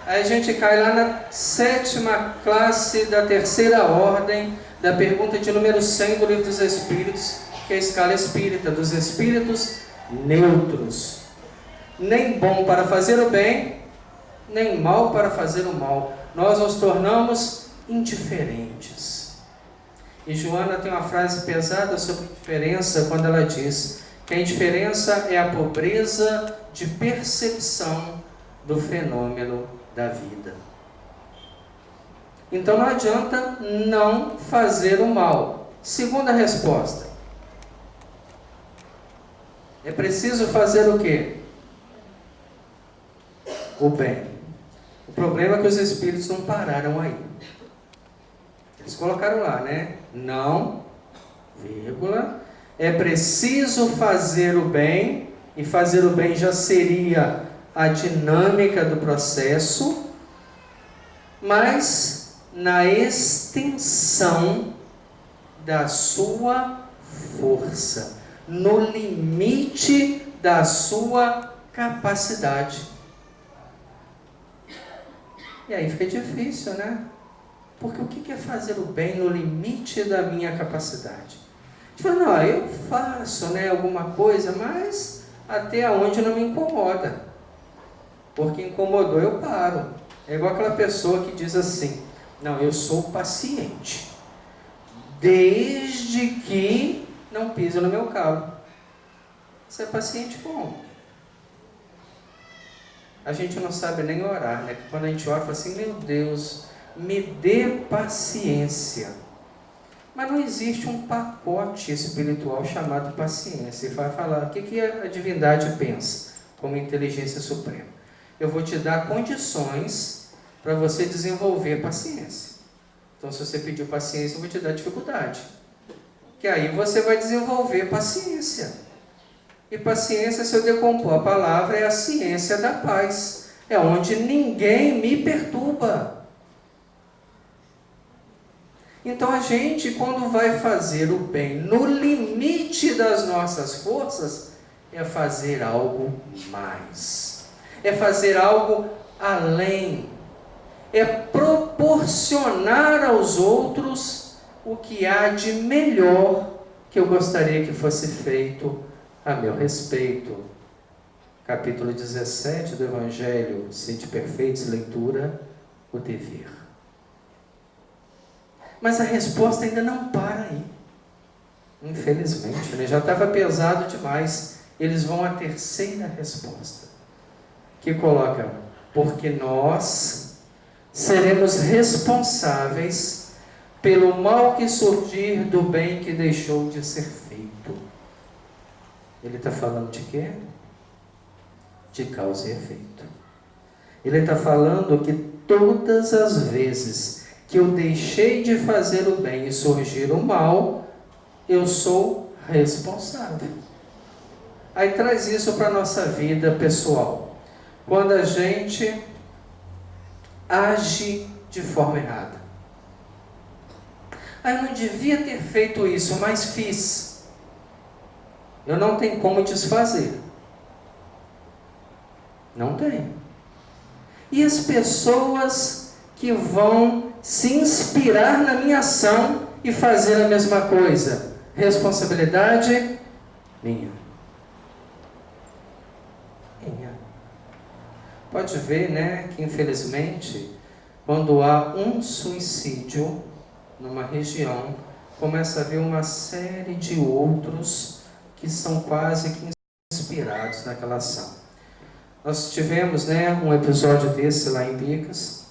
Aí a gente cai lá na 7ª classe da 3ª ordem, da pergunta de número 100 do Livro dos Espíritos, que é a escala espírita, dos espíritos neutros. Nem bom para fazer o bem, nem mal para fazer o mal. Nós nos tornamos indiferentes. E Joana tem uma frase pesada sobre indiferença, quando ela diz que a indiferença é a pobreza de percepção do fenômeno da vida. Então não adianta não fazer o mal. Segunda resposta. É preciso fazer o quê? O bem. O problema é que os espíritos não pararam aí. Eles colocaram lá, né? Não, vírgula, é preciso fazer o bem, e fazer o bem já seria a dinâmica do processo, mas na extensão da sua força, no limite da sua capacidade. E aí fica difícil, né? Porque o que é fazer o bem no limite da minha capacidade? A gente fala, não, eu faço, né, alguma coisa, mas até onde não me incomoda. Porque incomodou, eu paro. É igual aquela pessoa que diz assim, Não, eu sou paciente, desde que não pise no meu calo. Você é paciente como? A gente não sabe nem orar, né? Quando a gente ora, fala assim, meu Deus, me dê paciência. Mas não existe um pacote espiritual chamado paciência. Ele vai falar, o que a divindade pensa como inteligência suprema? Eu vou te dar condições para você desenvolver paciência. Então, se você pedir paciência, eu vou te dar dificuldade. Que aí você vai desenvolver paciência. E paciência, se eu decompor a palavra, é a ciência da paz. É onde ninguém me perturba. Então a gente, quando vai fazer o bem no limite das nossas forças, é fazer algo mais. É fazer algo além. É proporcionar aos outros o que há de melhor que eu gostaria que fosse feito a meu respeito. Capítulo 17 do Evangelho, Sede Perfeitos, leitura, o dever. Mas a resposta ainda não para aí. Infelizmente, né? Já estava pesado demais. Eles vão à terceira resposta, que coloca, porque nós seremos responsáveis pelo mal que surgir do bem que deixou de ser feito. Ele está falando de quê? De causa e efeito. Ele está falando que todas as vezes que eu deixei de fazer o bem e surgir o mal, eu sou responsável. Aí traz isso para a nossa vida pessoal. Quando a gente age de forma errada. Eu não devia ter feito isso, mas fiz. Eu não tenho como desfazer. Não tem. E as pessoas que vão se inspirar na minha ação e fazer a mesma coisa? Responsabilidade minha. Minha. Pode ver, né, que infelizmente, quando há um suicídio numa região, começa a haver uma série de outros que são quase que inspirados naquela ação. Nós tivemos, né, um episódio desse lá em Bicas,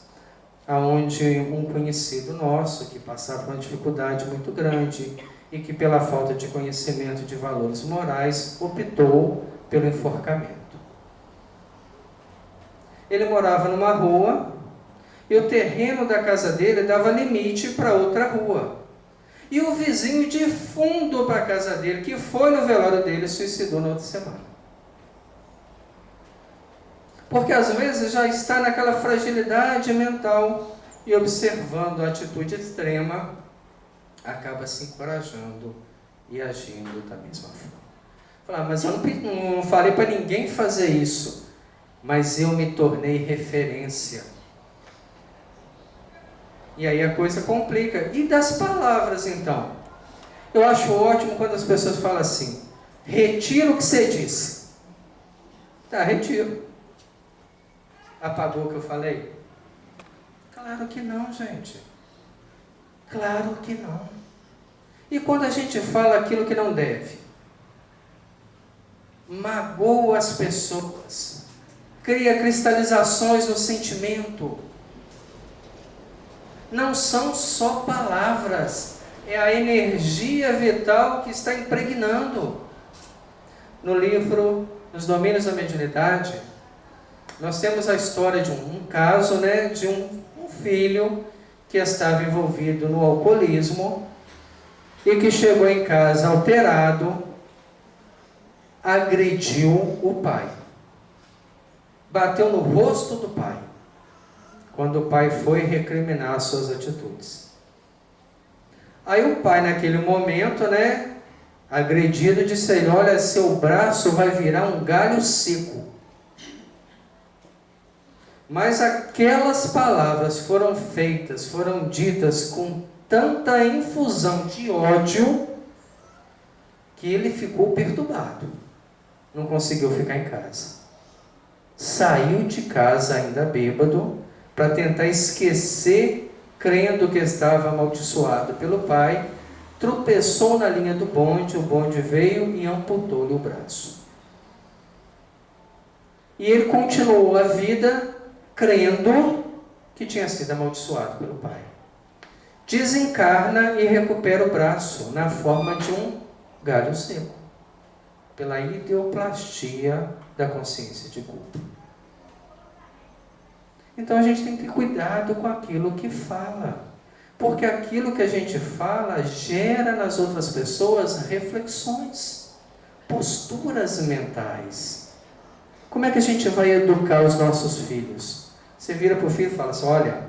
onde um conhecido nosso, que passava por uma dificuldade muito grande e que pela falta de conhecimento de valores morais, optou pelo enforcamento. Ele morava numa rua e o terreno da casa dele dava limite para outra rua. E o vizinho de fundo para a casa dele, que foi no velório dele, suicidou na outra semana. Porque às vezes já está naquela fragilidade mental e observando a atitude extrema, acaba se encorajando e agindo da mesma forma. Falar, mas eu não falei para ninguém fazer isso, mas eu me tornei referência. E aí a coisa complica. E das palavras, então? Eu acho ótimo quando as pessoas falam assim, retiro o que você disse. Tá, retiro. Apagou o que eu falei? Claro que não, gente. Claro que não. E quando a gente fala aquilo que não deve? Magoa as pessoas. Cria cristalizações no sentimento. Não são só palavras. É a energia vital que está impregnando. No livro Nos Domínios da Mediunidade, nós temos a história de um caso, né, de um filho que estava envolvido no alcoolismo e que chegou em casa alterado, agrediu o pai. Bateu no rosto do pai, quando o pai foi recriminar suas atitudes. Aí o pai, naquele momento, né, agredido, disse a ele, olha, seu braço vai virar um galho seco. Mas aquelas palavras foram feitas, foram ditas com tanta infusão de ódio, que ele ficou perturbado. Não conseguiu ficar em casa. Saiu de casa ainda bêbado, para tentar esquecer crendo que estava amaldiçoado pelo pai, tropeçou na linha do bonde, o bonde veio e amputou-lhe o braço. E ele continuou a vida crendo que tinha sido amaldiçoado pelo pai. Desencarna e recupera o braço na forma de um galho seco, pela ideoplastia da consciência de culpa. Então a gente tem que ter cuidado com aquilo que fala, porque aquilo que a gente fala gera nas outras pessoas reflexões, posturas mentais. Como é que a gente vai educar os nossos filhos? Você vira para o filho e fala assim: olha,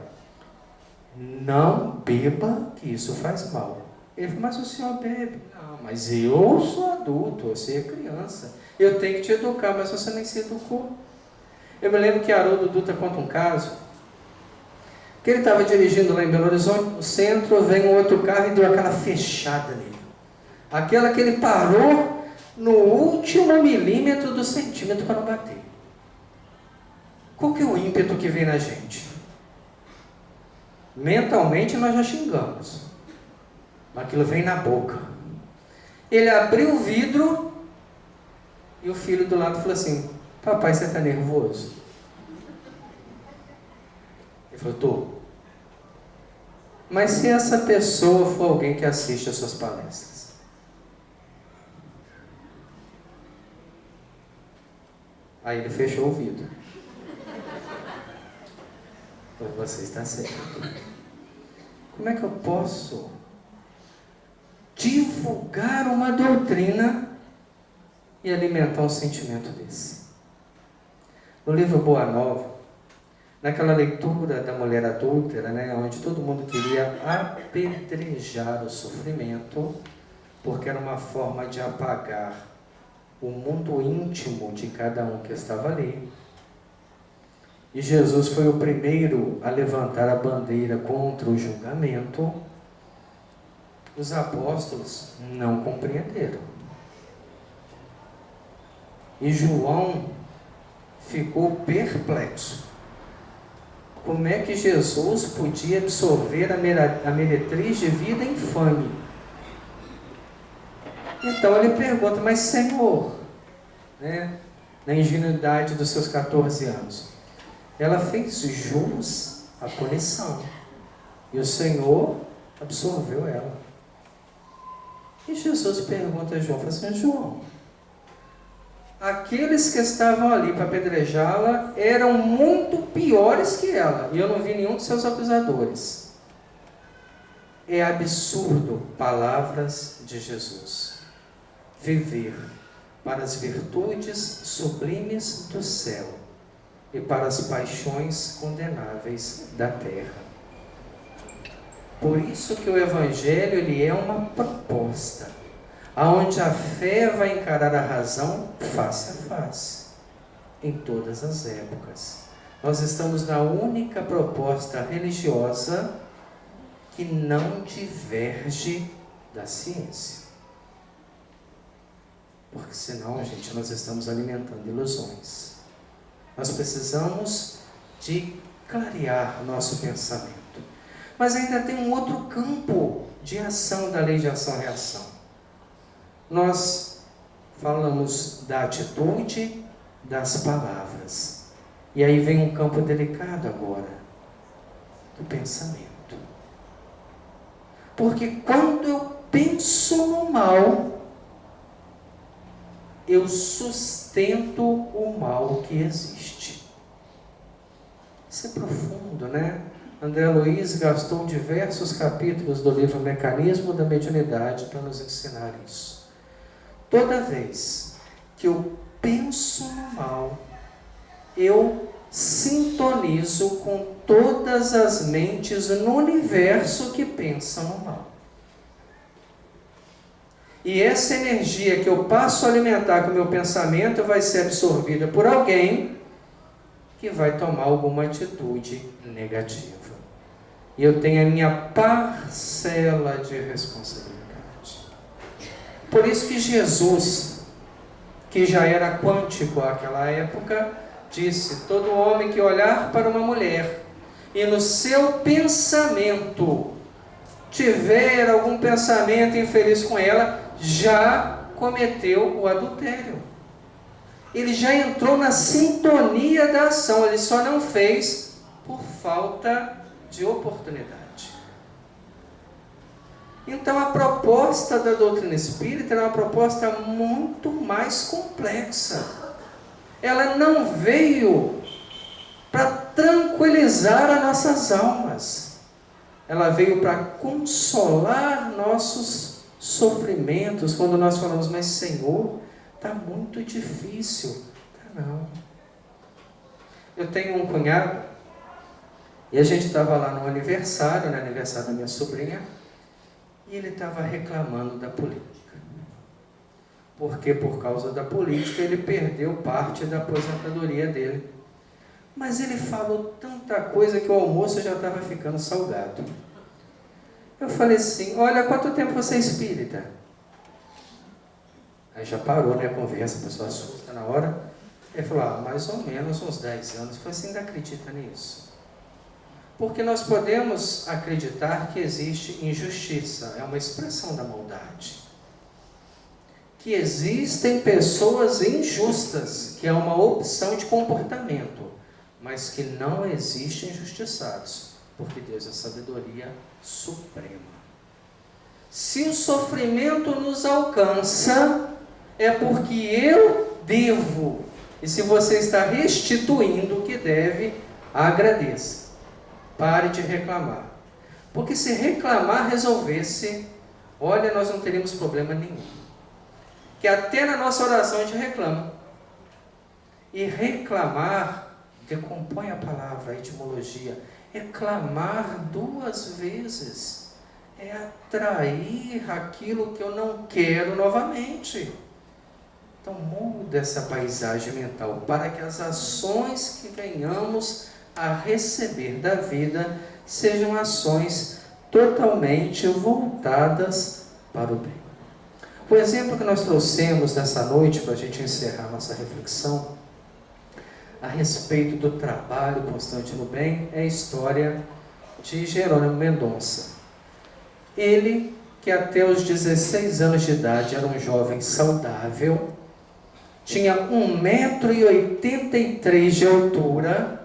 não beba, que isso faz mal. Ele fala: mas o senhor bebe. Não, mas eu sou adulto, você é criança, eu tenho que te educar, mas você nem se educou. Eu me lembro que Haroldo Dutra conta um caso, que ele estava dirigindo lá em Belo Horizonte, no centro, vem um outro carro e deu aquela fechada nele. Aquela que ele parou no último milímetro do centímetro para não bater. Qual que é o ímpeto que vem na gente? Mentalmente nós já xingamos, mas aquilo vem na boca. Ele abriu o vidro e o filho do lado falou assim: papai, você está nervoso? Ele falou: tô. Mas se essa pessoa for alguém que assiste às suas palestras? Aí ele fechou o vidro. Você está certo. Como é que eu posso divulgar uma doutrina e alimentar um sentimento desse? No livro Boa Nova, naquela leitura da mulher adúltera, onde todo mundo queria apedrejar o sofrimento, porque era uma forma de apagar o mundo íntimo de cada um que estava ali. E Jesus foi o primeiro a levantar a bandeira contra o julgamento. Os apóstolos não compreenderam. E João ficou perplexo. Como é que Jesus podia absorver a meretriz de vida infame? Então ele pergunta: mas Senhor, na ingenuidade dos seus 14 anos, ela fez jus à punição, e o Senhor absorveu ela. E Jesus pergunta a João, fala assim: João, aqueles que estavam ali para apedrejá-la eram muito piores que ela, e eu não vi nenhum de seus acusadores. É absurdo, palavras de Jesus. Viver para as virtudes sublimes do céu e para as paixões condenáveis da terra. Por isso que o Evangelho ele é uma proposta, aonde a fé vai encarar a razão face a face, em todas as épocas. Nós estamos na única proposta religiosa que não diverge da ciência. Porque senão, gente, nós estamos alimentando ilusões. Nós precisamos de clarear nosso pensamento. Mas ainda tem um outro campo de ação da lei de ação-reação. Nós falamos da atitude, das palavras. E aí vem um campo delicado agora, do pensamento. Porque quando eu penso no mal, eu sustento o mal que existe. Isso é profundo, né? André Luiz gastou diversos capítulos do livro Mecanismo da Mediunidade para nos ensinar isso. Toda vez que eu penso no mal, eu sintonizo com todas as mentes no universo que pensam no mal. E essa energia que eu passo a alimentar com o meu pensamento vai ser absorvida por alguém que vai tomar alguma atitude negativa. E eu tenho a minha parcela de responsabilidade. Por isso que Jesus, que já era quântico àquela época, disse: todo homem que olhar para uma mulher e no seu pensamento tiver algum pensamento infeliz com ela, já cometeu o adultério. Ele já entrou na sintonia da ação, ele só não fez por falta de oportunidade. Então a proposta da doutrina espírita é uma proposta muito mais complexa. Ela não veio para tranquilizar as nossas almas. Ela veio para consolar nossos sofrimentos. Quando nós falamos, mas Senhor, está muito difícil. Não. Eu tenho um cunhado, e a gente estava lá no aniversário da minha sobrinha, e ele estava reclamando da política. Porque por causa da política ele perdeu parte da aposentadoria dele. Mas ele falou tanta coisa que o almoço já estava ficando salgado. Eu falei assim, olha, há quanto tempo você é espírita? Aí já parou, né, a conversa, a pessoa assusta na hora. Ele falou, mais ou menos uns 10 anos. Eu falei, você ainda acredita nisso? Porque nós podemos acreditar que existe injustiça, é uma expressão da maldade. Que existem pessoas injustas, que é uma opção de comportamento, mas que não existem injustiçados, porque Deus é a sabedoria suprema. Se o sofrimento nos alcança, é porque eu devo, e se você está restituindo o que deve, agradeça. Pare de reclamar. Porque se reclamar resolvesse, olha, nós não teríamos problema nenhum. Que até na nossa oração a gente reclama. E reclamar, decompõe a palavra, a etimologia, é clamar 2 vezes. É atrair aquilo que eu não quero novamente. Então muda essa paisagem mental, para que as ações que venhamos a receber da vida sejam ações totalmente voltadas para o bem. O exemplo que nós trouxemos nessa noite, para a gente encerrar nossa reflexão, a respeito do trabalho constante no bem, é a história de Jerônimo Mendonça. Ele, que até os 16 anos de idade era um jovem saudável, tinha 1,83 m de altura,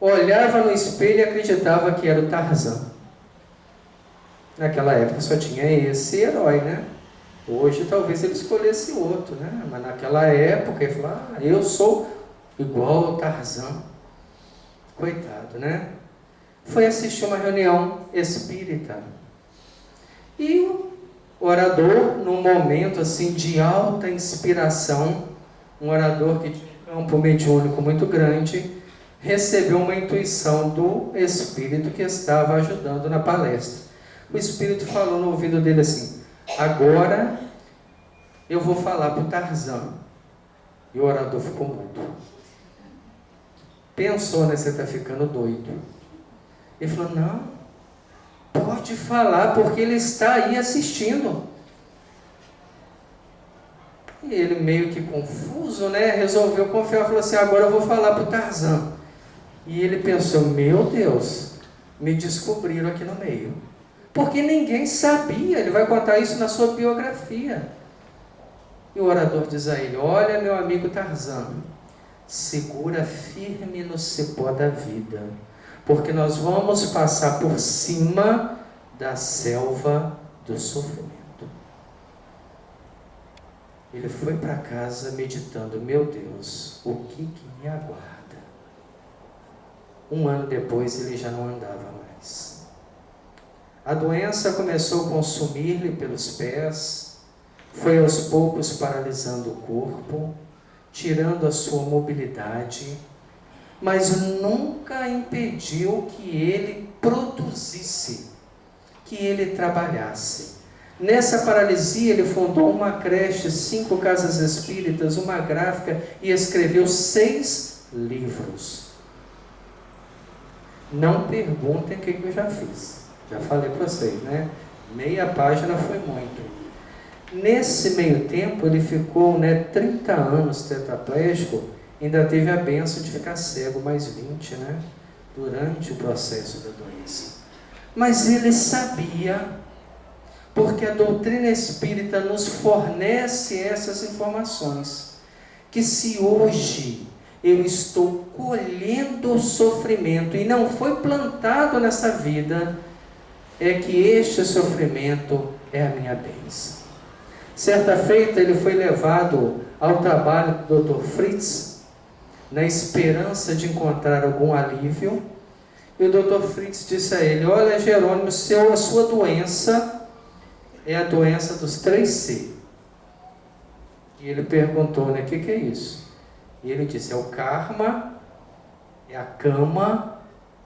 olhava no espelho e acreditava que era o Tarzan. Naquela época só tinha esse herói, né? Hoje talvez ele escolhesse outro, né? Mas naquela época ele falou, eu sou igual ao Tarzan. Coitado, né? Foi assistir uma reunião espírita. E o orador, num momento assim de alta inspiração, um orador que tinha um campo mediúnico muito grande, recebeu uma intuição do espírito que estava ajudando na palestra. O espírito falou no ouvido dele assim, agora eu vou falar para o Tarzan. E o orador ficou mudo. Pensou, né? Você está ficando doido. Ele falou, não, pode falar, porque ele está aí assistindo. E ele meio que confuso, né? Resolveu confiar, falou assim, agora eu vou falar para o Tarzan. E ele pensou, meu Deus, me descobriram aqui no meio. Porque ninguém sabia, ele vai contar isso na sua biografia. E o orador diz a ele, olha meu amigo Tarzan, segura firme no cipó da vida, porque nós vamos passar por cima da selva do sofrimento. Ele foi para casa meditando, meu Deus, o que me aguarda? 1 ano depois ele já não andava mais. A doença começou a consumir-lhe pelos pés, foi aos poucos paralisando o corpo, tirando a sua mobilidade, mas nunca impediu que ele produzisse, que ele trabalhasse. Nessa paralisia ele fundou uma creche, 5 casas espíritas, uma gráfica e escreveu 6 livros. Não perguntem o que eu já fiz. Já falei para vocês, né? Meia página foi muito. Nesse meio tempo, ele ficou 30 anos tetraplégico, ainda teve a bênção de ficar cego, mais 20, né? durante o processo da doença. Mas ele sabia, porque a doutrina espírita nos fornece essas informações, que se hoje eu estou colhendo o sofrimento e não foi plantado nessa vida, é que este sofrimento é a minha bênção. Certa feita ele foi levado ao trabalho do Dr. Fritz, na esperança de encontrar algum alívio, e o Dr. Fritz disse a ele: olha, Jerônimo, a sua doença é a doença dos 3C. E ele perguntou, né, o que é isso? E ele disse: é o karma, é a cama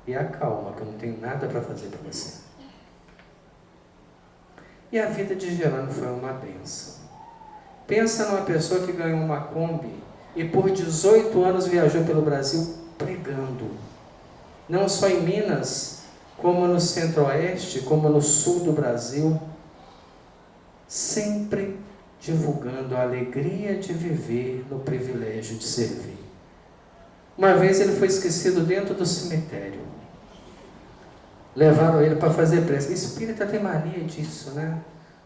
e a calma, que eu não tenho nada para fazer para você. E a vida de Jerônimo foi uma bênção. Pensa numa pessoa que ganhou uma Kombi e por 18 anos viajou pelo Brasil pregando. Não só em Minas, como no centro-oeste, como no sul do Brasil. Sempre divulgando a alegria de viver no privilégio de servir. Uma vez ele foi esquecido dentro do cemitério. Levaram ele para fazer prece. Espírita tem mania disso, né?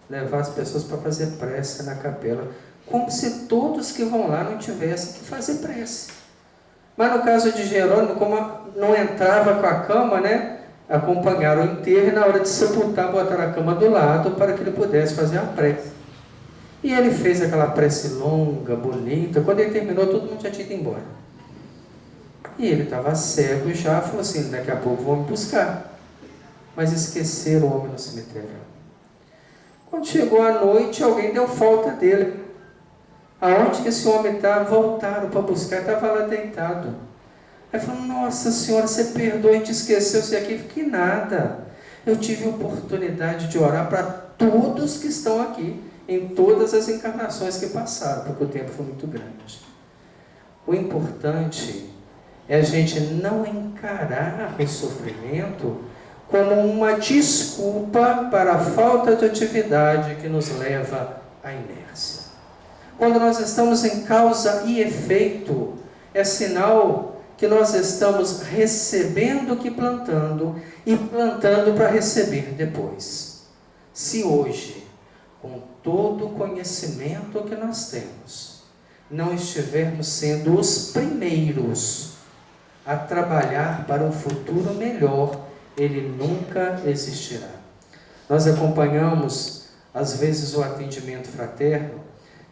Levar as pessoas para fazer prece na capela. Como se todos que vão lá não tivessem que fazer prece. Mas no caso de Jerônimo, como não entrava com a cama, né? Acompanharam o enterro e na hora de sepultar, botaram a cama do lado para que ele pudesse fazer a prece. E ele fez aquela prece longa, bonita. Quando ele terminou, todo mundo já tinha ido embora. E ele estava cego e já falou assim: daqui a pouco vão me buscar. Mas esqueceram o homem no cemitério. Quando chegou a noite, alguém deu falta dele. Aonde que esse homem estava? Voltaram para buscar, estava lá deitado. Aí falou: nossa senhora, você perdoa, a gente esqueceu-se aqui. Que nada. Eu tive a oportunidade de orar para todos que estão aqui, em todas as encarnações que passaram, porque o tempo foi muito grande. O importante é a gente não encarar o sofrimento como uma desculpa para a falta de atividade que nos leva à inércia. Quando nós estamos em causa e efeito, é sinal que nós estamos recebendo o que plantando e plantando para receber depois. Se hoje, com todo o conhecimento que nós temos, não estivermos sendo os primeiros a trabalhar para um futuro melhor, ele nunca existirá. Nós acompanhamos, às vezes, o atendimento fraterno,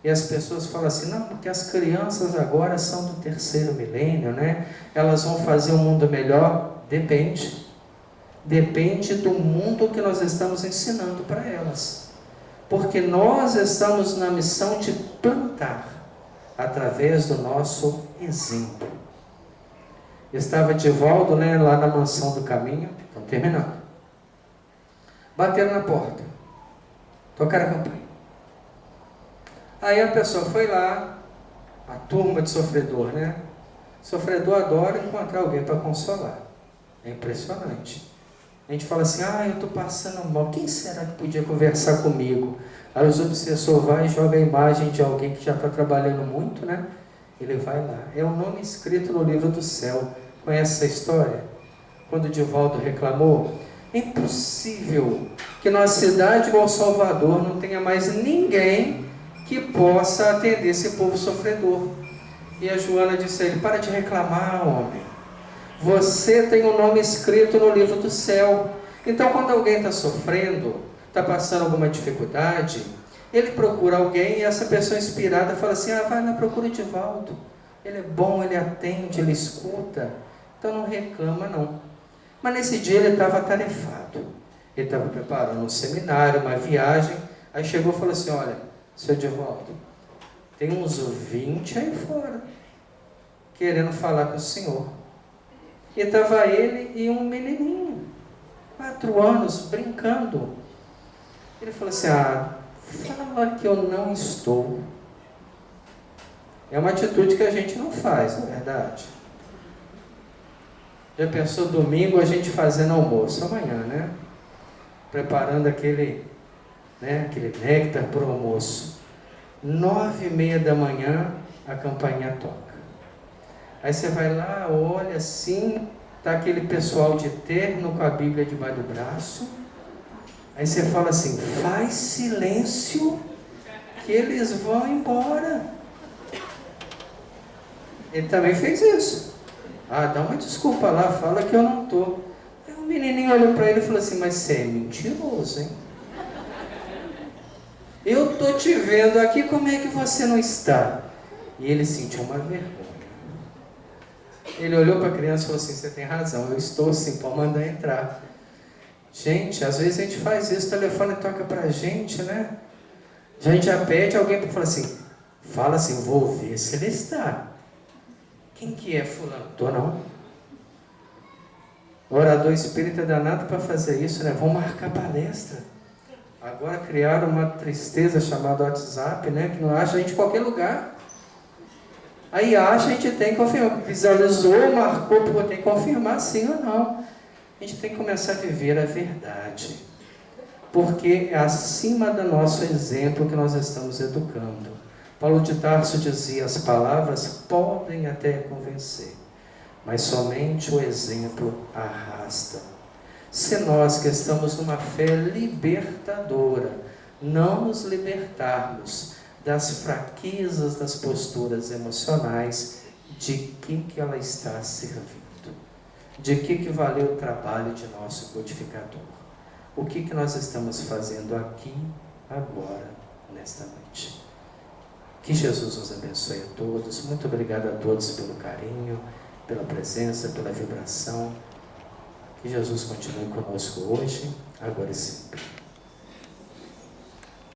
e as pessoas falam assim: não, porque as crianças agora são do 3º milênio, né? Elas vão fazer um mundo melhor. Depende. Depende do mundo que nós estamos ensinando para elas. Porque nós estamos na missão de plantar, através do nosso exemplo. Estava Divaldo, né, lá na Mansão do Caminho, estamos terminando. Bateram na porta, tocaram a campainha. Aí a pessoa foi lá, a turma de sofredor, né? Sofredor adora encontrar alguém para consolar. É impressionante. A gente fala assim: eu estou passando mal, quem será que podia conversar comigo? Aí os obsessores vão e jogam a imagem de alguém que já está trabalhando muito, né? Ele vai lá. É o nome escrito no livro do céu. Conhece essa história? Quando o Divaldo reclamou: é impossível que na cidade igual Salvador não tenha mais ninguém que possa atender esse povo sofredor. E a Joana disse a ele: para de reclamar, homem. Você tem o nome escrito no livro do céu. Então, quando alguém está sofrendo, está passando alguma dificuldade, ele procura alguém e essa pessoa inspirada fala assim: vai lá, procura o Divaldo. Ele é bom, ele atende, ele escuta. Então não reclama não. Mas nesse dia ele estava atarefado. Ele estava preparando um seminário, uma viagem. Aí chegou e falou assim: olha, seu Divaldo, tem uns 20 aí fora, querendo falar com o senhor. E estava ele e um menininho, 4 anos, brincando. Ele falou assim: fala que eu não estou. É uma atitude que a gente não faz, não é verdade? Já pensou domingo a gente fazendo almoço? Amanhã, né? Preparando aquele néctar para o almoço. 9h30 da manhã, a campainha toca. Aí você vai lá, olha assim, Está aquele pessoal de terno com a Bíblia debaixo do braço. Aí você fala assim, faz silêncio que eles vão embora. Ele também fez isso. Ah, dá uma desculpa lá, fala que eu não estou. Aí o menininho olhou para ele e falou assim, mas você é mentiroso, hein? Eu estou te vendo aqui, como é que você não está? E ele sentiu uma vergonha. Ele olhou para a criança e falou assim, você tem razão, eu estou sim, pode mandar entrar. Gente, às vezes a gente faz isso, o telefone toca para a gente, né? A gente já pede alguém para falar assim, fala assim, vou ver se ele está. Quem que é fulano? Estou não. O orador espírita é danado para fazer isso, né? Vão marcar palestra. Agora criaram uma tristeza chamada WhatsApp, né? Que não acha a gente em qualquer lugar. Aí acha, a gente tem que confirmar. Visualizou, marcou, porque tem que confirmar sim ou não. A gente tem que começar a viver a verdade. Porque é acima do nosso exemplo que nós estamos educando. Paulo de Tarso dizia, as palavras podem até convencer, mas somente o exemplo arrasta. Se nós que estamos numa fé libertadora, não nos libertarmos das fraquezas das posturas emocionais, de que ela está servindo? De que valeu o trabalho de nosso codificador? O que nós estamos fazendo aqui, agora, nesta noite? Que Jesus nos abençoe a todos. Muito obrigado a todos pelo carinho, pela presença, pela vibração. Que Jesus continue conosco hoje, agora e sempre.